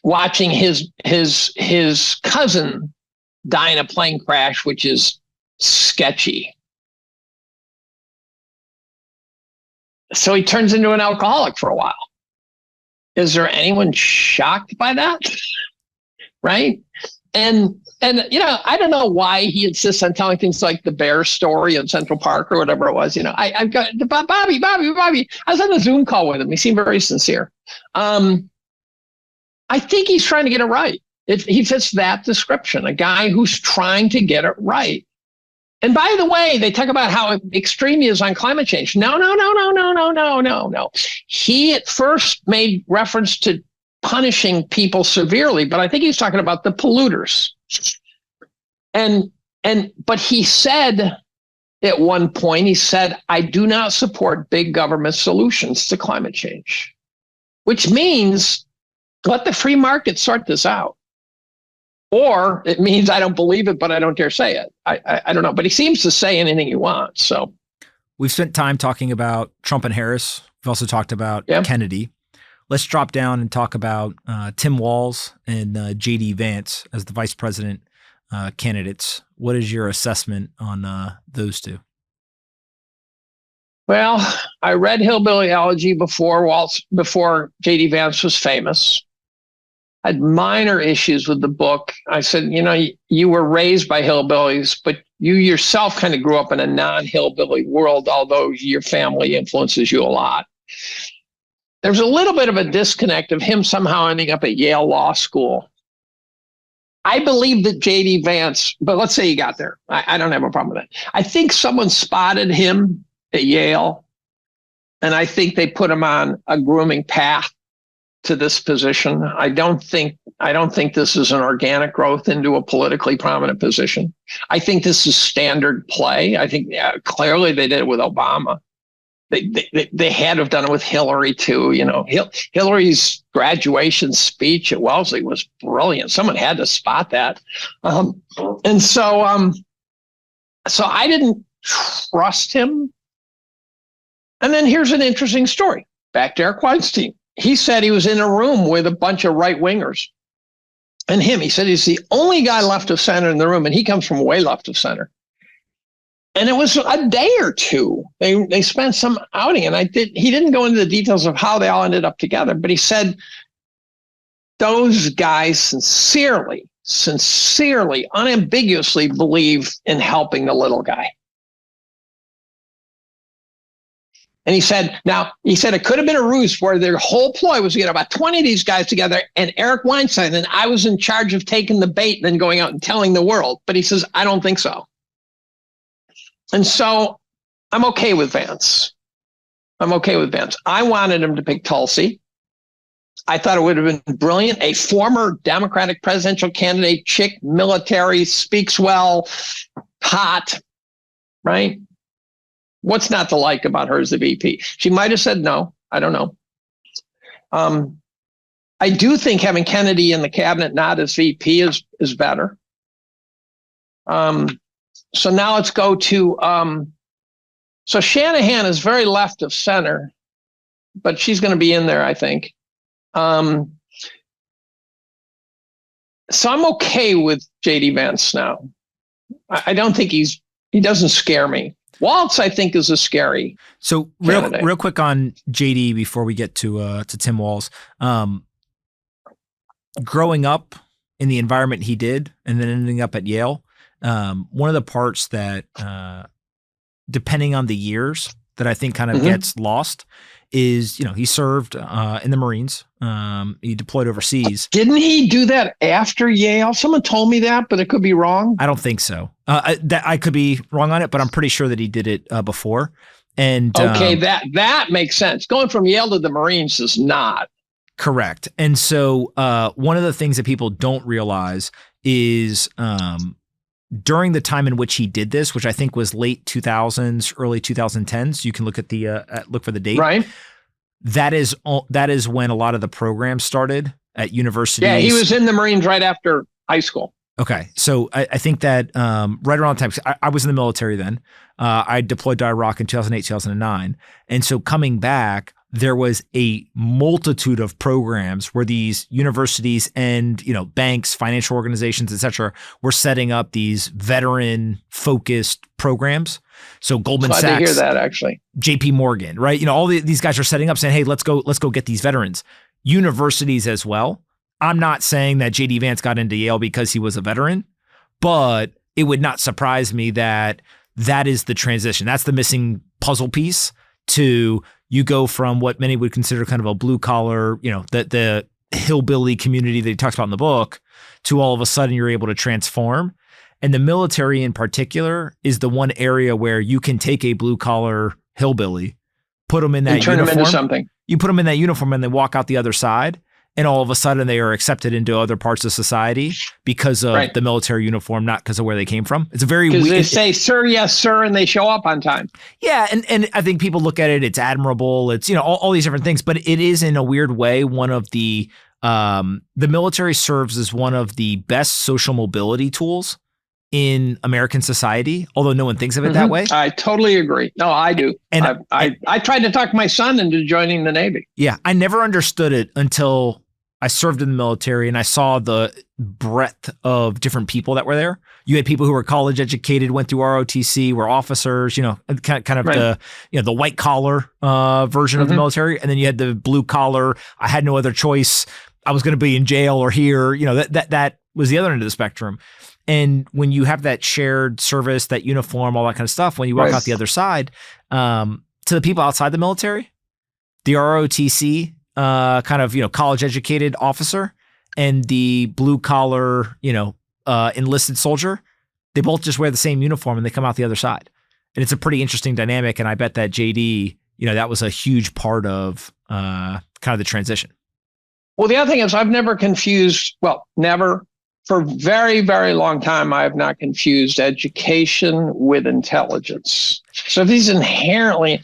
watching his cousin die in a plane crash, which is sketchy. So he turns into an alcoholic for a while. Is there anyone shocked by that? Right? And you know, I don't know why he insists on telling things like the bear story in Central Park or whatever it was. You know, I've got Bobby. I was on a Zoom call with him. He seemed very sincere. I think he's trying to get it right. He fits that description, a guy who's trying to get it right. And by the way, they talk about how extreme he is on climate change. No. He at first made reference to punishing people severely, but I think he's talking about the polluters. But he said at one point, I do not support big government solutions to climate change, which means let the free market sort this out. Or it means I don't believe it, but I don't dare say it. I don't know, but he seems to say anything he wants. So we've spent time talking about Trump and Harris. We've also talked about Kennedy. Let's drop down and talk about Tim Walz and JD Vance as the vice president candidates. What is your assessment on those two? Well, I read Hillbilly Elegy before JD Vance was famous. I had minor issues with the book. I said, you know, you were raised by hillbillies, but you yourself kind of grew up in a non-hillbilly world, although your family influences you a lot. There's a little bit of a disconnect of him somehow ending up at Yale Law School. I believe that JD Vance, but let's say he got there. I don't have a problem with that. I think someone spotted him at Yale, and I think they put him on a grooming path to this position. I don't think this is an organic growth into a politically prominent position. I think this is standard play. I think clearly they did it with Obama. They had to have done it with Hillary too. You know, Hillary's graduation speech at Wellesley was brilliant. Someone had to spot that, and so I didn't trust him. And then here's an interesting story. Back to Eric Weinstein. He said he was in a room with a bunch of right wingers, and he said he's the only guy left of center in the room, and he comes from way left of center. And it was a day or two. They spent some outing, and he didn't go into the details of how they all ended up together, but he said those guys sincerely, unambiguously believe in helping the little guy. And he said it could have been a ruse where their whole ploy was to get about 20 of these guys together and Eric Weinstein, and I was in charge of taking the bait and then going out and telling the world. But he says, I don't think so. And so I'm okay with Vance. I wanted him to pick Tulsi. I thought it would have been brilliant. A former Democratic presidential candidate, chick, military, speaks well, hot, right? What's not to like about her as the VP? She might have said no. I don't know. I do think having Kennedy in the cabinet, not as VP, is better. So now let's go to, so Shanahan is very left of center, but she's going to be in there, I think. So I'm okay with JD Vance now. I don't think he doesn't scare me. Walz, I think, is a scary. So real quick on JD before we get to Tim Walz. Growing up in the environment he did, and then ending up at Yale, one of the parts that, depending on the years, that I think kind of gets lost is, he served in the Marines. He deployed overseas. Didn't he do that after Yale? Someone told me that, but it could be wrong. I don't think so. I could be wrong on it, but I'm pretty sure that he did it before. And okay, that makes sense. Going from Yale to the Marines is not. Correct. And so one of the things that people don't realize is during the time in which he did this, which I think was late 2000s, early 2010s, you can look at the look for the date. Right. That is when a lot of the programs started at universities. Yeah, he was in the Marines right after high school. Okay. So I think that right around the time, I was in the military then. I deployed to Iraq in 2008, 2009. And so coming back, there was a multitude of programs where these universities and, banks, financial organizations, et cetera, were setting up these veteran-focused programs. So Goldman Sachs, I hear that actually. JP Morgan, right? All these guys are setting up saying, hey, let's go get these veterans. Universities as well. I'm not saying that JD Vance got into Yale because he was a veteran, but it would not surprise me that is the transition. That's the missing puzzle piece to you go from what many would consider kind of a blue collar, the hillbilly community that he talks about in the book, to all of a sudden you're able to transform. And the military in particular is the one area where you can take a blue collar hillbilly, put them in that uniform, turn them into something. You put them in that uniform and they walk out the other side. And all of a sudden they are accepted into other parts of society because of the military uniform, not because of where they came from. It's a very weird. They say, sir, yes, sir, and they show up on time. Yeah. And I think people look at it, it's admirable. It's, all these different things, but it is in a weird way, one of the military serves as one of the best social mobility tools in American society, although no one thinks of it that way. I totally agree. No, I do. And I tried to talk my son into joining the Navy. Yeah. I never understood it until I served in the military and I saw the breadth of different people that were there. You had people who were college educated, went through ROTC, were officers, kind of the white collar version of the military. And then you had the blue collar. I had no other choice. I was going to be in jail or here, that was the other end of the spectrum. And when you have that shared service, that uniform, all that kind of stuff, when you walk out the other side, to the people outside the military, the ROTC, kind of, college educated officer and the blue collar, enlisted soldier, they both just wear the same uniform and they come out the other side. And it's a pretty interesting dynamic. And I bet that JD, that was a huge part of kind of the transition. Well, the other thing is never. For a very, very long time, I have not confused education with intelligence. So if he's inherently,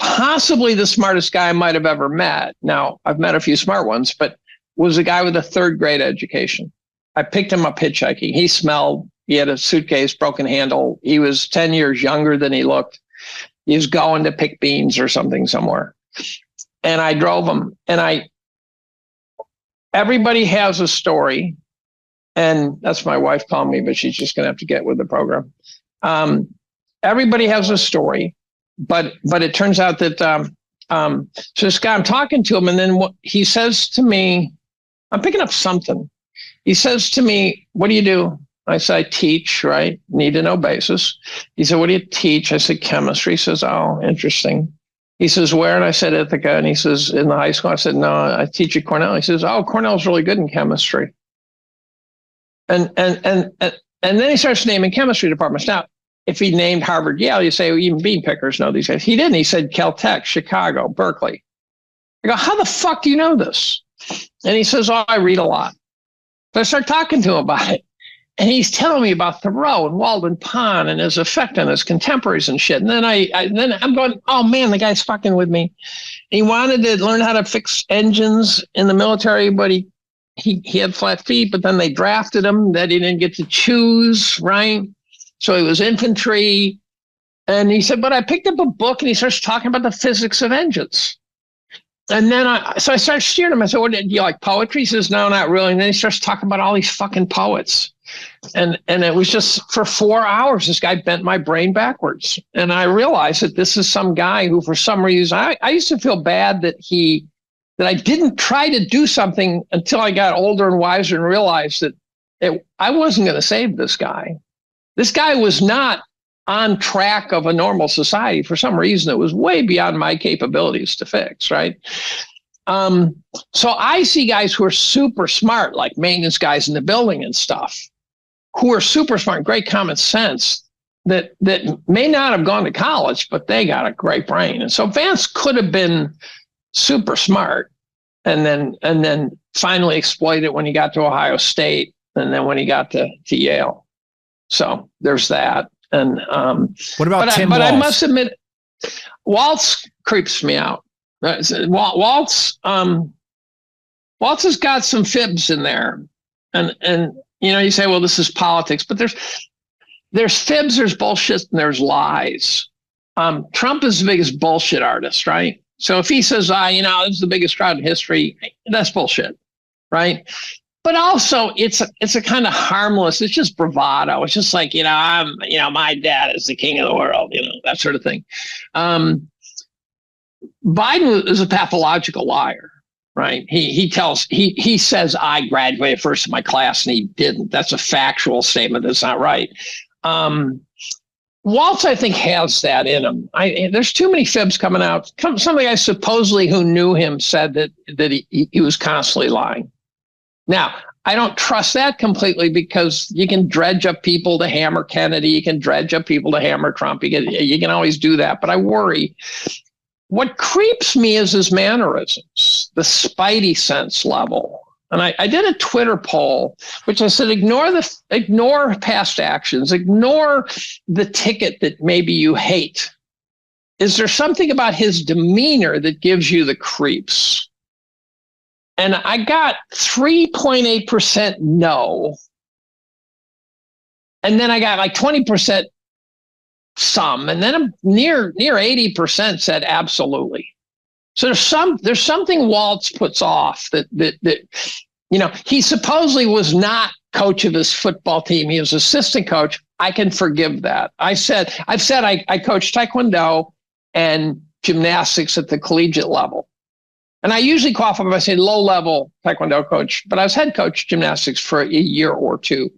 possibly the smartest guy I might have ever met. Now, I've met a few smart ones, but was a guy with a third grade education. I picked him up hitchhiking. He smelled, he had a suitcase, broken handle. He was 10 years younger than he looked. He was going to pick beans or something somewhere. And I drove him everybody has a story, and that's my wife calling me, but she's just going to have to get with the program. Everybody has a story, but it turns out that so this guy, I'm talking to him, and then he says to me, I'm picking up something. He says to me, "What do you do?" I said, I teach, right? Need to know basis. He said, what do you teach? I said, chemistry. He says, oh, interesting. He says, where? And I said, Ithaca. And he says, in the high school. I said, no, I teach at Cornell. He says, oh, Cornell's really good in chemistry. And then he starts naming chemistry departments. Now, if he named Harvard, Yale, you say, well, even bean pickers know these guys. He didn't. He said Caltech, Chicago, Berkeley. I go, how the fuck do you know this? And he says, oh, I read a lot. So I start talking to him about it. And he's telling me about Thoreau and Walden Pond and his effect on his contemporaries and shit. And then I'm going, oh man, the guy's fucking with me. He wanted to learn how to fix engines in the military, but he had flat feet, but then they drafted him that he didn't get to choose, right? So he was infantry. And he said, but I picked up a book, and he starts talking about the physics of engines. And then I started steering him. I said, what, do you like poetry? He says, no, not really. And then he starts talking about all these fucking poets. And it was just for 4 hours, this guy bent my brain backwards. And I realized that this is some guy who, for some reason, I used to feel bad that I didn't try to do something until I got older and wiser and realized that I wasn't going to save this guy. This guy was not on track of a normal society. For some reason, it was way beyond my capabilities to fix, right? So I see guys who are super smart, like maintenance guys in the building and stuff, who are super smart, great common sense, that may not have gone to college, but they got a great brain. And so Vance could have been super smart and then finally exploited it when he got to Ohio State and then when he got to Yale. So there's that. And what about Tim Walz? I must admit, Walz creeps me out. Walz has got some fibs in there, and you say, well, this is politics, but there's fibs, there's bullshit, and there's lies. Trump is the biggest bullshit artist, right? So if he says, this is the biggest crowd in history, that's bullshit, right? But also, it's a kind of harmless. It's just bravado. It's just like, my dad is the king of the world, that sort of thing. Biden is a pathological liar, right? He says I graduated first in my class and he didn't. That's a factual statement. That's not right. Walz, I think, has that in him. There's too many fibs coming out. Some of the guys supposedly who knew him said that he was constantly lying. Now, I don't trust that completely because you can dredge up people to hammer Kennedy. You can dredge up people to hammer Trump. You can always do that. But I worry. What creeps me is his mannerisms, the spidey sense level. And I did a Twitter poll, which I said, ignore past actions, ignore the ticket that maybe you hate. Is there something about his demeanor that gives you the creeps? And I got 3.8% no. And then I got like 20% some. And then near 80% said absolutely. So there's something Walz puts off that he supposedly was not coach of his football team. He was assistant coach. I can forgive that. I've said I coached Taekwondo and gymnastics at the collegiate level. And I usually qualify by saying low-level Taekwondo coach, but I was head coach gymnastics for a year or two.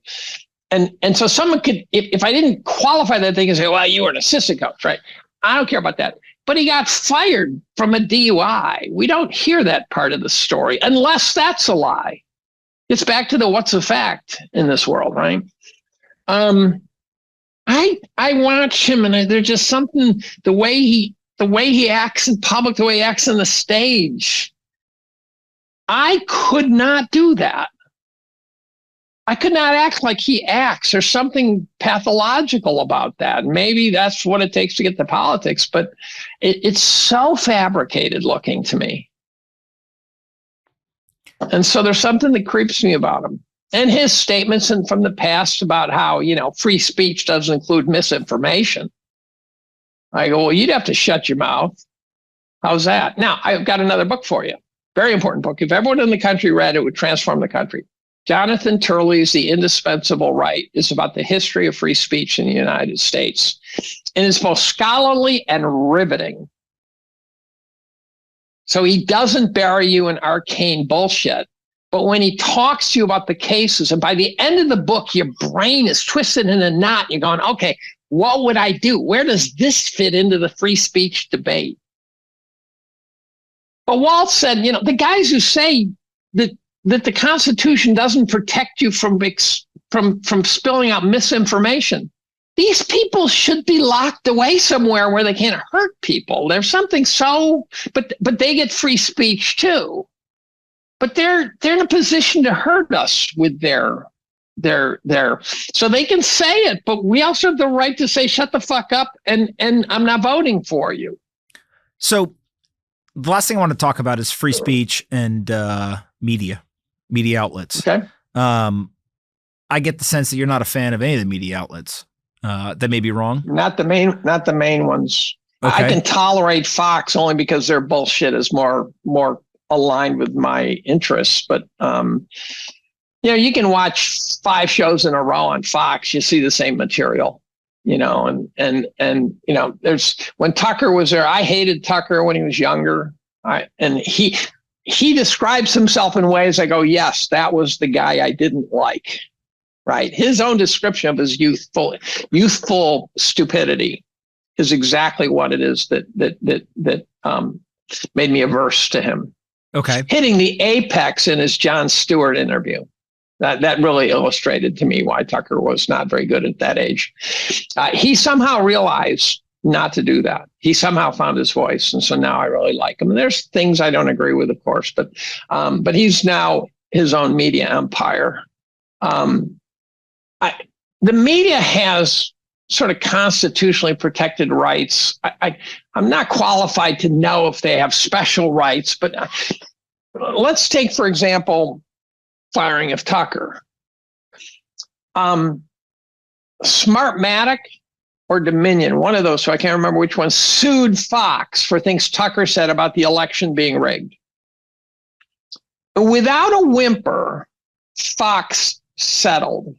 And so someone could, if I didn't qualify that, they can say, well, you were an assistant coach, right? I don't care about that. But he got fired from a DUI. We don't hear that part of the story unless that's a lie. It's back to the what's a fact in this world, right? I watch him and there's just something, the way he acts in public, the way he acts on the stage. I could not do that. I could not act like he acts. There's something pathological about that. Maybe that's what it takes to get to politics, but it's so fabricated looking to me. And so there's something that creeps me about him. And his statements from the past about how, free speech doesn't include misinformation. I go, well, you'd have to shut your mouth. How's that? Now, I've got another book for you. Very important book. If everyone in the country read it, it would transform the country. Jonathan Turley's The Indispensable Right is about the history of free speech in the United States. And it's both scholarly and riveting. So he doesn't bury you in arcane bullshit. But when he talks to you about the cases, and by the end of the book, your brain is twisted in a knot. You're going, okay, what would I do? Where does this fit into the free speech debate? But Walz said, the guys who say that the Constitution doesn't protect you from spilling out misinformation, these people should be locked away somewhere where they can't hurt people. There's something but they get free speech too. But they're in a position to hurt us with their so they can say it, but we also have the right to say, shut the fuck up, and I'm not voting for you. So the last thing I want to talk about is free speech and media outlets. Okay. I get the sense that you're not a fan of any of the media outlets. That may be wrong. Not the main ones. Okay. I can tolerate Fox only because their bullshit is more aligned with my interests. But you can watch 5 shows in a row on Fox. You see the same material. And there's when Tucker was there. I hated Tucker when he was younger. And he describes himself in ways I go, yes, that was the guy I didn't like. Right. His own description of his youthful stupidity is exactly what it is that made me averse to him. Okay. Hitting the apex in his Jon Stewart interview. That really illustrated to me why Tucker was not very good at that age. He somehow realized not to do that. He somehow found his voice. And so now I really like him. And there's things I don't agree with, of course, but he's now his own media empire. The media has sort of constitutionally protected rights. I'm not qualified to know if they have special rights, but let's take, for example, firing of Tucker. Smartmatic or Dominion, one of those, so I can't remember which one, sued Fox for things Tucker said about the election being rigged. Without a whimper, Fox settled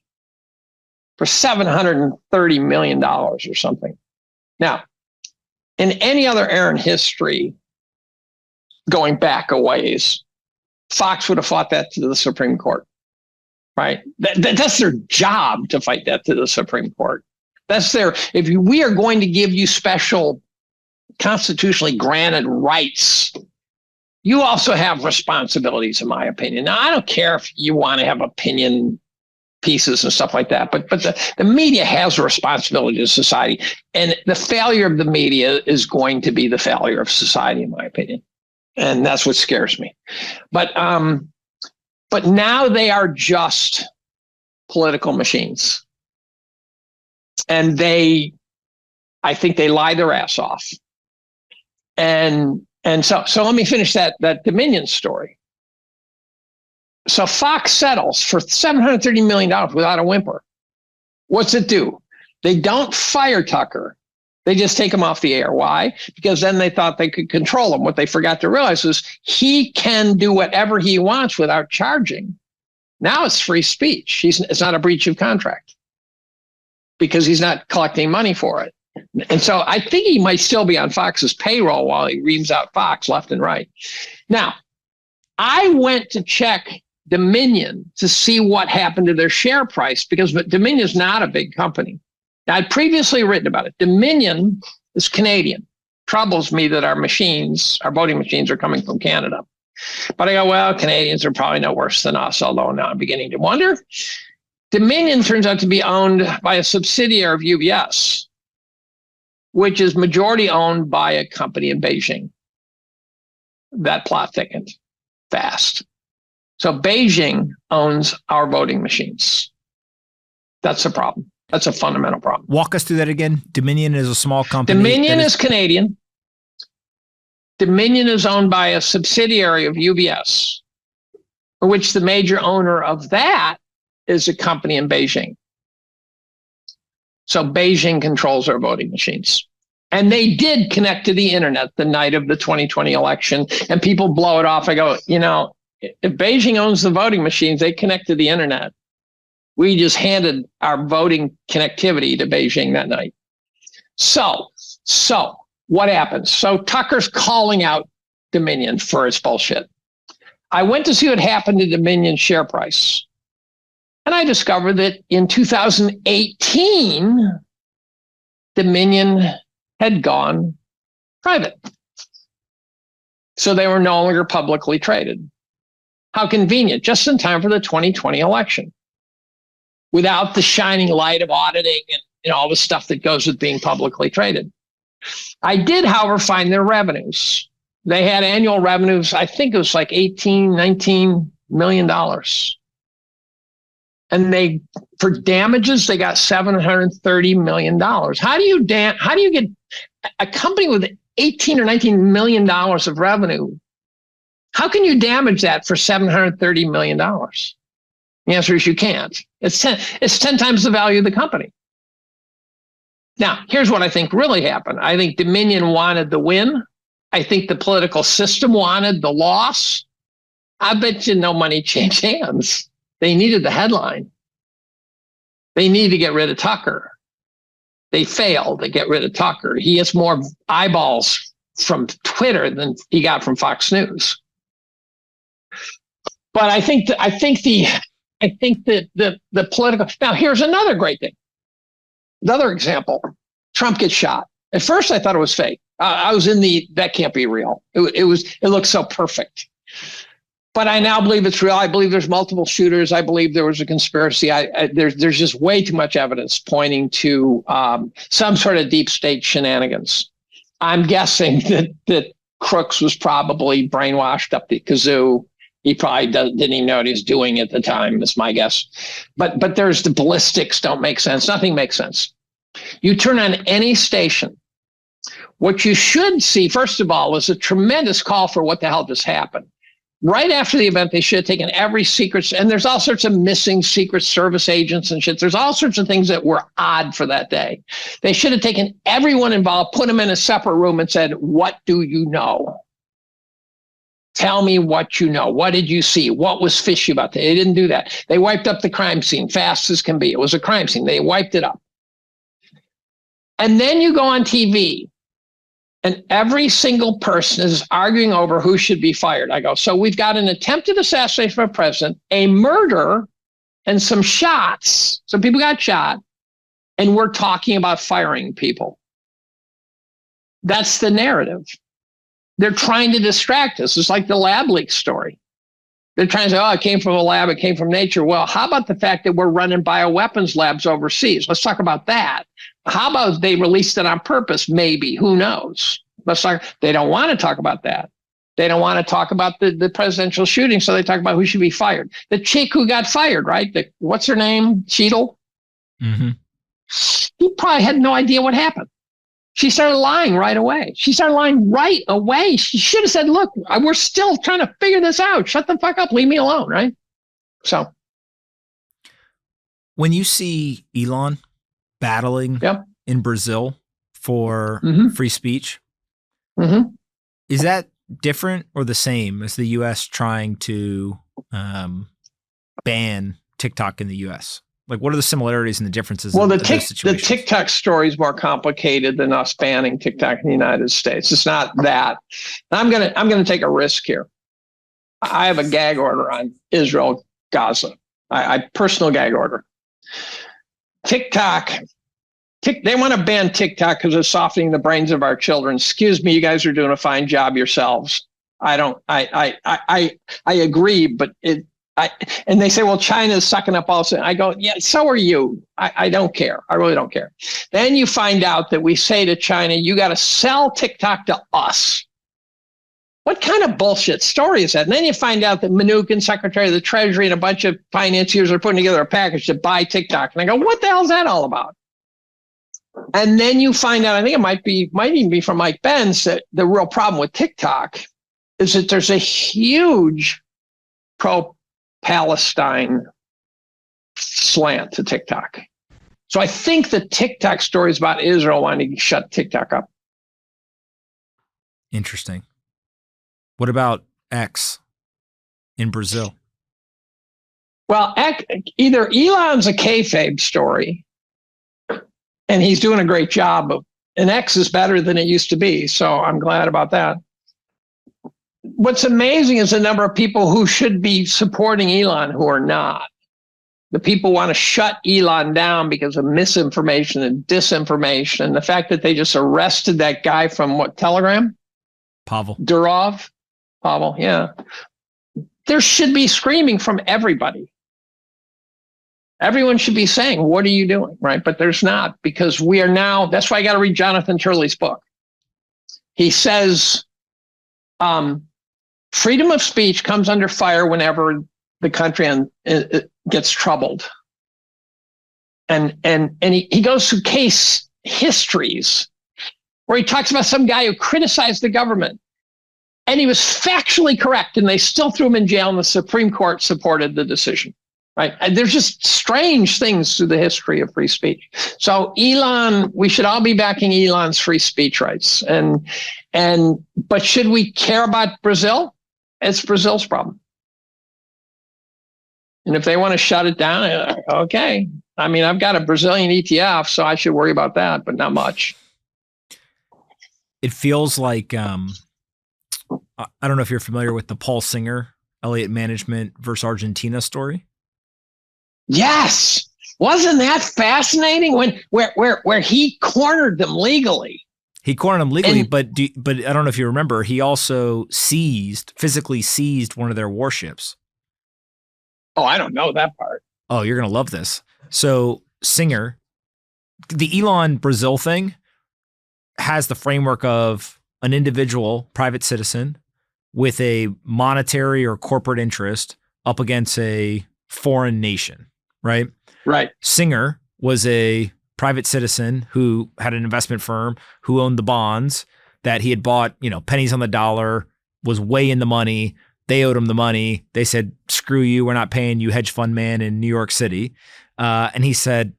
for $730 million or something. Now, in any other era in history, going back a ways, Fox would have fought that to the Supreme Court, right? That's their job, to fight that to the Supreme Court. If we are going to give you special constitutionally granted rights, you also have responsibilities, in my opinion. Now, I don't care if you want to have opinion pieces and stuff like that, but the media has a responsibility to society, and the failure of the media is going to be the failure of society, in my opinion, and that's what scares me. But now they are just political machines, and I think they lie their ass off, and so let me finish that Dominion story. So Fox settles for $730 million without a whimper. What's it do? They don't fire Tucker. They just take him off the air. Why? Because then they thought they could control him. What they forgot to realize is he can do whatever he wants without charging. Now it's free speech. It's not a breach of contract because he's not collecting money for it. And so I think he might still be on Fox's payroll while he reams out Fox left and right. Now, I went to check Dominion to see what happened to their share price because Dominion is not a big company. Now, I'd previously written about it. Dominion is Canadian. Troubles me that our voting machines are coming from Canada. But I go, well, Canadians are probably no worse than us, although now I'm beginning to wonder. Dominion turns out to be owned by a subsidiary of UBS, which is majority owned by a company in Beijing. That plot thickened fast. So Beijing owns our voting machines. That's a problem. That's a fundamental problem. Walk us through that again. Dominion is a small company. Dominion is Canadian. Dominion is owned by a subsidiary of UBS, for which the major owner of that is a company in Beijing. So Beijing controls our voting machines. And they did connect to the internet the night of the 2020 election, and people blow it off. I go, if Beijing owns the voting machines, they connect to the internet. We just handed our voting connectivity to Beijing that night. So what happens? So Tucker's calling out Dominion for its bullshit. I went to see what happened to Dominion's share price. And I discovered that in 2018, Dominion had gone private. So they were no longer publicly traded. How convenient, just in time for the 2020 election. Without the shining light of auditing and all the stuff that goes with being publicly traded. I did, however, find their revenues. They had annual revenues, I think it was like $19 million. And for damages, they got $730 million. How do you get a company with $18 or $19 million of revenue? How can you damage that for $730 million? The answer is you can't. It's 10 times the value of the company. Now, here's what I think really happened. I think Dominion wanted the win. I think the political system wanted the loss. I bet you no money changed hands. They needed the headline. They needed to get rid of Tucker. They failed to get rid of Tucker. He has more eyeballs from Twitter than he got from Fox News. But I think that the political. Now, here's another great thing. Another example. Trump gets shot. At first, I thought it was fake. I was that can't be real. It looked so perfect. But I now believe it's real. I believe there's multiple shooters. I believe there was a conspiracy. There's just way too much evidence pointing to some sort of deep state shenanigans. I'm guessing that Crooks was probably brainwashed up the kazoo. He probably didn't even know what he was doing at the time. That's my guess. But there's the ballistics don't make sense. Nothing makes sense. You turn on any station. What you should see, first of all, is a tremendous call for what the hell just happened. Right after the event, they should have taken every secret, and there's all sorts of missing Secret Service agents and shit. There's all sorts of things that were odd for that day. They should have taken everyone involved, put them in a separate room and said, what do you know? Tell me what you know. What did you see? What was fishy about that? They didn't do that. They wiped up the crime scene fast as can be. It was a crime scene. They wiped it up. And then you go on TV and every single person is arguing over who should be fired. I go, so we've got an attempted assassination of a president, a murder, and some shots. Some people got shot, and we're talking about firing people. That's the narrative. They're trying to distract us. It's like the lab leak story. They're trying to say, it came from a lab, it came from nature. Well, how about the fact that we're running bioweapons labs overseas? Let's talk about that. How about they released it on purpose? Maybe. Who knows? They don't want to talk about that. They don't want to talk about the presidential shooting, so they talk about who should be fired. The chick who got fired, right? What's her name? Cheadle? Mm-hmm. She probably had no idea what happened. She started lying right away. She should have said, look, we're still trying to figure this out. Shut the fuck up. Leave me alone, right? So. When you see Elon battling in Brazil for free speech, is that different or the same as the U.S. trying to ban TikTok in the U.S.? Like, what are the similarities and the differences? Well, the TikTok story is more complicated than us banning TikTok in the United States. It's not that. I'm gonna take a risk here. I have a gag order on Israel, Gaza. I personal gag order. TikTok. They want to ban TikTok because it's softening the brains of our children. Excuse me, you guys are doing a fine job yourselves. I agree, but and they say, well, China's sucking up also. I go, yeah, so are you. I don't care. I really don't care. Then you find out that we say to China, you got to sell TikTok to us. What kind of bullshit story is that? And then you find out that Mnuchin, Secretary of the Treasury, and a bunch of financiers are putting together a package to buy TikTok. And I go, what the hell is that all about? And then you find out, I think it might even be from Mike Benz, that the real problem with TikTok is that there's a huge pro-Palestine slant to TikTok. So I think the TikTok story is about Israel wanting to shut TikTok up. Interesting. What about X in Brazil? Well, either Elon's a kayfabe story, and he's doing a great job, and X is better than it used to be. So I'm glad about that. what's amazing is the number of people who should be supporting Elon who are not. The people want to shut Elon down because of misinformation and disinformation. And the fact that they just arrested that guy from what, Telegram? Pavel. Pavel, yeah. There should be screaming from everybody. Everyone should be saying, what are you doing, right? But there's not, because we are now, that's why I got to read Jonathan Turley's book. He says, freedom of speech comes under fire whenever the country gets troubled. And he goes through case histories where he talks about some guy who criticized the government and he was factually correct and they still threw him in jail and the Supreme Court supported the decision, right? And there's just strange things through the history of free speech. So Elon, we should all be backing Elon's free speech rights. But should we care about Brazil? It's Brazil's problem. And if they want to shut it down, okay. I mean, I've got a Brazilian ETF, so I should worry about that, but not much. It feels like, I don't know if you're familiar with the Paul Singer, Elliott Management versus Argentina story. Yes. Wasn't that fascinating where he cornered them legally? He cornered them legally, but I don't know if you remember, he also physically seized one of their warships. Oh, I don't know that part. Oh, you're going to love this. So Singer, the Elon Brazil thing has the framework of an individual private citizen with a monetary or corporate interest up against a foreign nation, right? Right. Singer was a private citizen who had an investment firm who owned the bonds that he had bought, pennies on the dollar, was way in the money. They owed him the money. They said, screw you. We're not paying you, hedge fund man in New York City. And he said,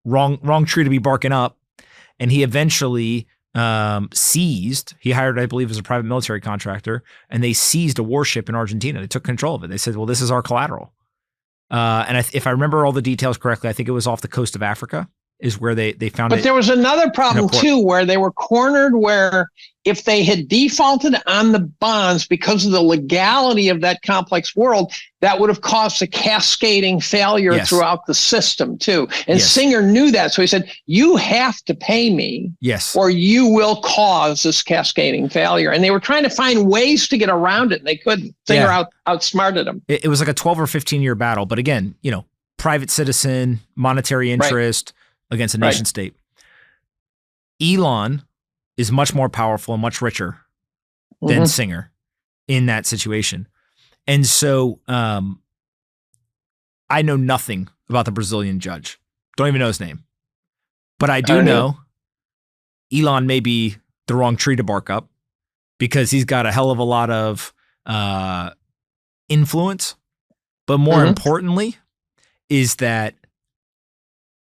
wrong tree to be barking up. And he eventually seized, he hired, I believe, as a private military contractor, and they seized a warship in Argentina. They took control of it. They said, well, this is our collateral. And if I remember all the details correctly, I think it was off the coast of Africa is where they found it. But there was another problem too, where they were cornered, where if they had defaulted on the bonds because of the legality of that complex world, that would have caused a cascading failure throughout the system too. And Singer knew that. So he said, you have to pay me or you will cause this cascading failure. And they were trying to find ways to get around it and they couldn't. Singer outsmarted them. It was like a 12 or 15 year battle. But again, private citizen, monetary interest, against a nation state. Elon is much more powerful and much richer than Singer in that situation. And so I know nothing about the Brazilian judge. Don't even know his name. But I do know Elon may be the wrong tree to bark up because he's got a hell of a lot of influence. But more importantly is that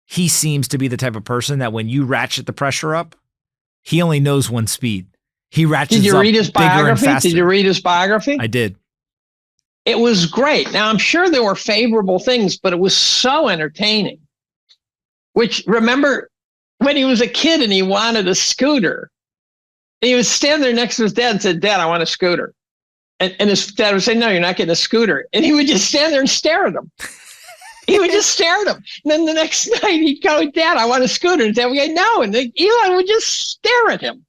he seems to be the type of person that when you ratchet the pressure up, he only knows one speed. He ratchets up. Did you read his biography? Did you read his biography? I did. It was great. Now, I'm sure there were favorable things, but it was so entertaining. Which, remember, when he was a kid and he wanted a scooter, and he would stand there next to his dad and said, Dad, I want a scooter. And his dad would say, no, you're not getting a scooter. And he would just stand there and stare at him. He would just stare at him. And then the next night he'd go, Dad, I want a scooter. And Dad would go, no. And then Elon would just stare at him.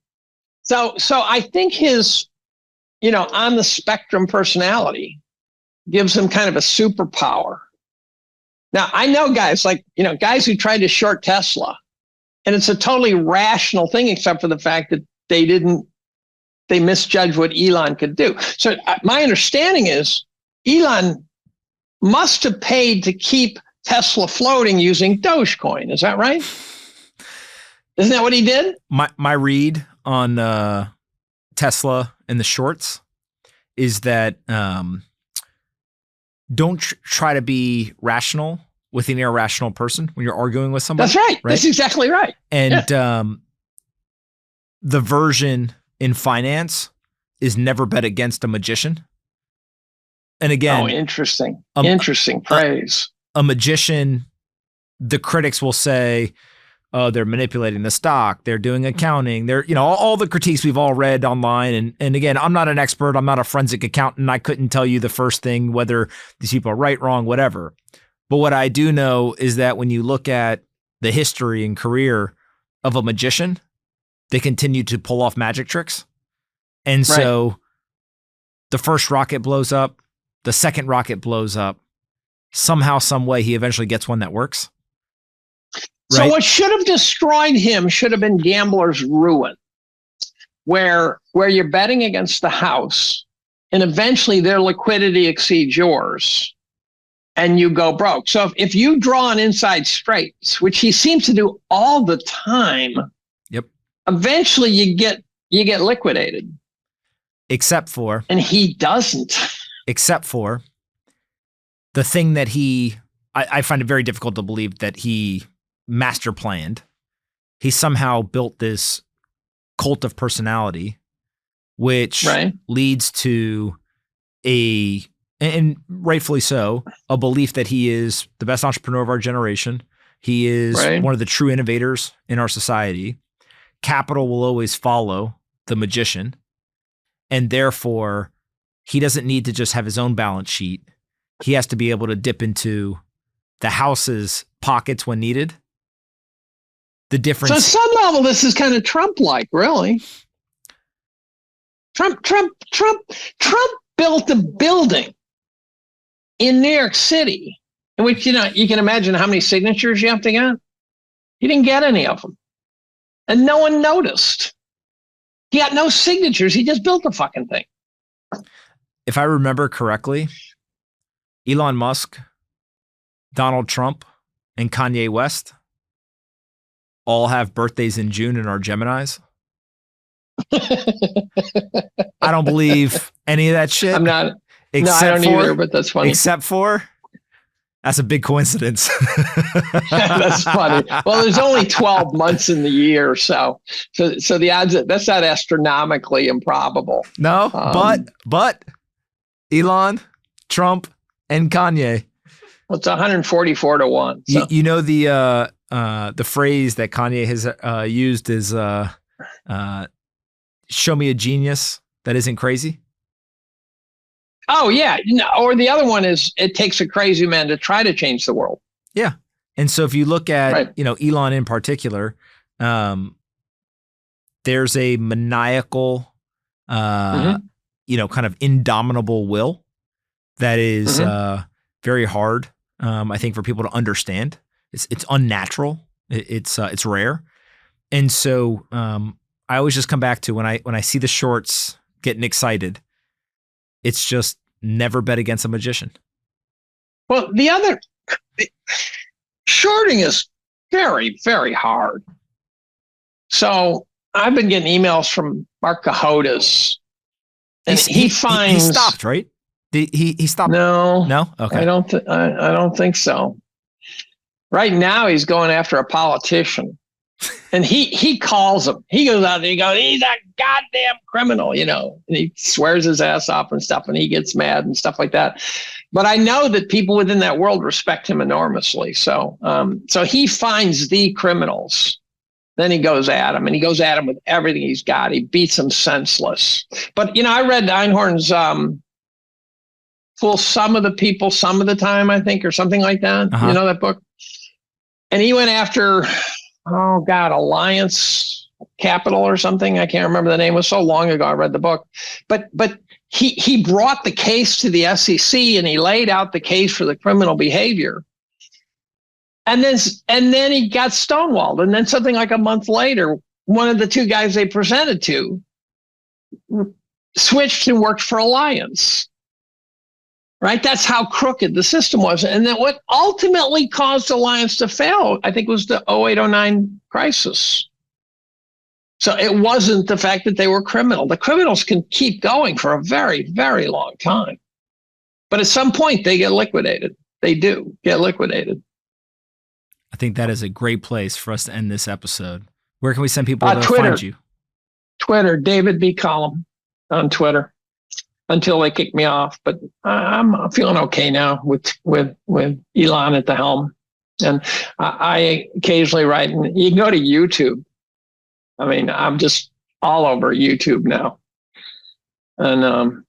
So I think his, on the spectrum personality gives him kind of a superpower. Now, I know guys guys who tried to short Tesla, and it's a totally rational thing, except for the fact that they misjudged what Elon could do. So my understanding is Elon must have paid to keep Tesla floating using Dogecoin. Is that right? Isn't that what he did? My read on Tesla and the shorts is that don't try to be rational with an irrational person when you're arguing with somebody. That's right. That's exactly right. And the version in finance is never bet against a magician. And again, interesting. Interesting phrase. A magician, the critics will say, oh, they're manipulating the stock, they're doing accounting, they're, all the critiques we've all read online. And again, I'm not an expert. I'm not a forensic accountant. I couldn't tell you the first thing, whether these people are right, wrong, whatever. But what I do know is that when you look at the history and career of a magician, they continue to pull off magic tricks. And so the first rocket blows up, the second rocket blows up. Somehow, some way, he eventually gets one that works. So what should have destroyed him should have been gambler's ruin, where you're betting against the house and eventually their liquidity exceeds yours and you go broke. So if you draw an inside straight, which he seems to do all the time, eventually you get liquidated. Except for, and he doesn't. Except for the thing that I find it very difficult to believe that he master planned. He somehow built this cult of personality, which leads to and rightfully so, a belief that he is the best entrepreneur of our generation. He is one of the true innovators in our society. Capital will always follow the magician. And therefore, he doesn't need to just have his own balance sheet. He has to be able to dip into the house's pockets when needed. The difference. So at some level, this is kind of Trump-like, really. Trump built a building in New York City, in which, you can imagine how many signatures you have to get. He didn't get any of them. And no one noticed. He got no signatures. He just built the fucking thing. If I remember correctly, Elon Musk, Donald Trump, and Kanye West all have birthdays in June and are Geminis. I don't believe any of that shit. I'm not. I don't either, but that's funny. Except for, that's a big coincidence. That's funny. Well, there's only 12 months in the year, so the odds that's not astronomically improbable. No, but Elon, Trump, and Kanye. Well, it's 144 to 1. So. You know the phrase that Kanye has used is "show me a genius that isn't crazy." Oh, yeah. Or the other one is, it takes a crazy man to try to change the world. Yeah. And so if you look at, Elon in particular, there's a maniacal, kind of indomitable will that is very hard, I think, for people to understand. It's unnatural. It's rare. And so I always just come back to when I see the shorts getting excited, it's just never bet against a magician. Well, shorting is very, very hard. So I've been getting emails from Mark Cahotas, and he stopped, right? He stopped. No, okay. I don't think so. Right now, he's going after a politician. And he calls him. He goes out there, he goes, he's a goddamn criminal, and he swears his ass off and stuff, and he gets mad and stuff like that. But I know that people within that world respect him enormously. So he finds the criminals. Then he goes at him, and he goes at him with everything he's got. He beats them senseless. But, I read Einhorn's Fool Some of the People, Some of the Time, I think, or something like that. You know that book? And he went after... Alliance Capital or something. I can't remember the name. It was so long ago I read the book. But he brought the case to the SEC, and he laid out the case for the criminal behavior. And then he got stonewalled. And then something like a month later, one of the two guys they presented to switched and worked for Alliance. Right? That's how crooked the system was. And then what ultimately caused Alliance to fail, I think, was the 08-09 crisis. So it wasn't the fact that they were criminal. The criminals can keep going for a very, very long time. But at some point, they get liquidated. They do get liquidated. I think that is a great place for us to end this episode. Where can we send people to Twitter, find you? Twitter, David B. Collum on Twitter. Until they kick me off, but I'm feeling okay now with Elon at the helm. And I occasionally write, and you can go to YouTube. I mean, I'm just all over YouTube now, and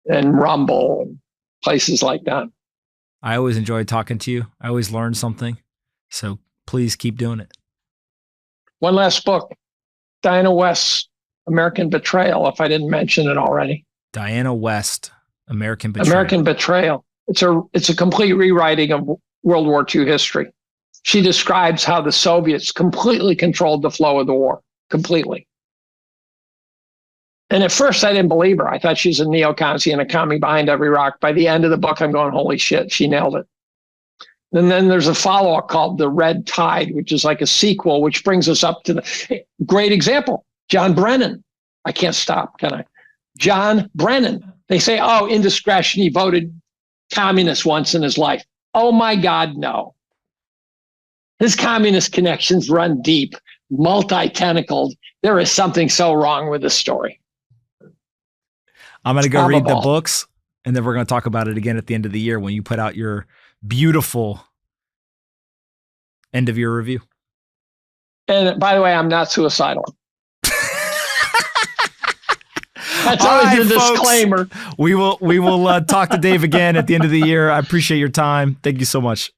Rumble, places like that. I always enjoy talking to you. I always learn something. So please keep doing it. One last book, Diana West's American Betrayal, if I didn't mention it already. Diana West, American Betrayal. American Betrayal. It's a complete rewriting of World War II history. She describes how the Soviets completely controlled the flow of the war, completely. And at first, I didn't believe her. I thought she's a neocon and a commie behind every rock. By the end of the book, I'm going, holy shit, she nailed it. And then there's a follow-up called The Red Tide, which is like a sequel, which brings us up to the great example, John Brennan. I can't stop, can I? John Brennan. They say, oh, indiscretion, he voted communist once in his life. Oh my God, no. His communist connections run deep, multi-tentacled. There is something so wrong with this story. I'm going to go read the books, and then we're going to talk about it again at the end of the year when you put out your beautiful end of year review. And by the way, I'm not suicidal. That's all always right, a disclaimer. Folks, we will talk to Dave again at the end of the year. I appreciate your time. Thank you so much.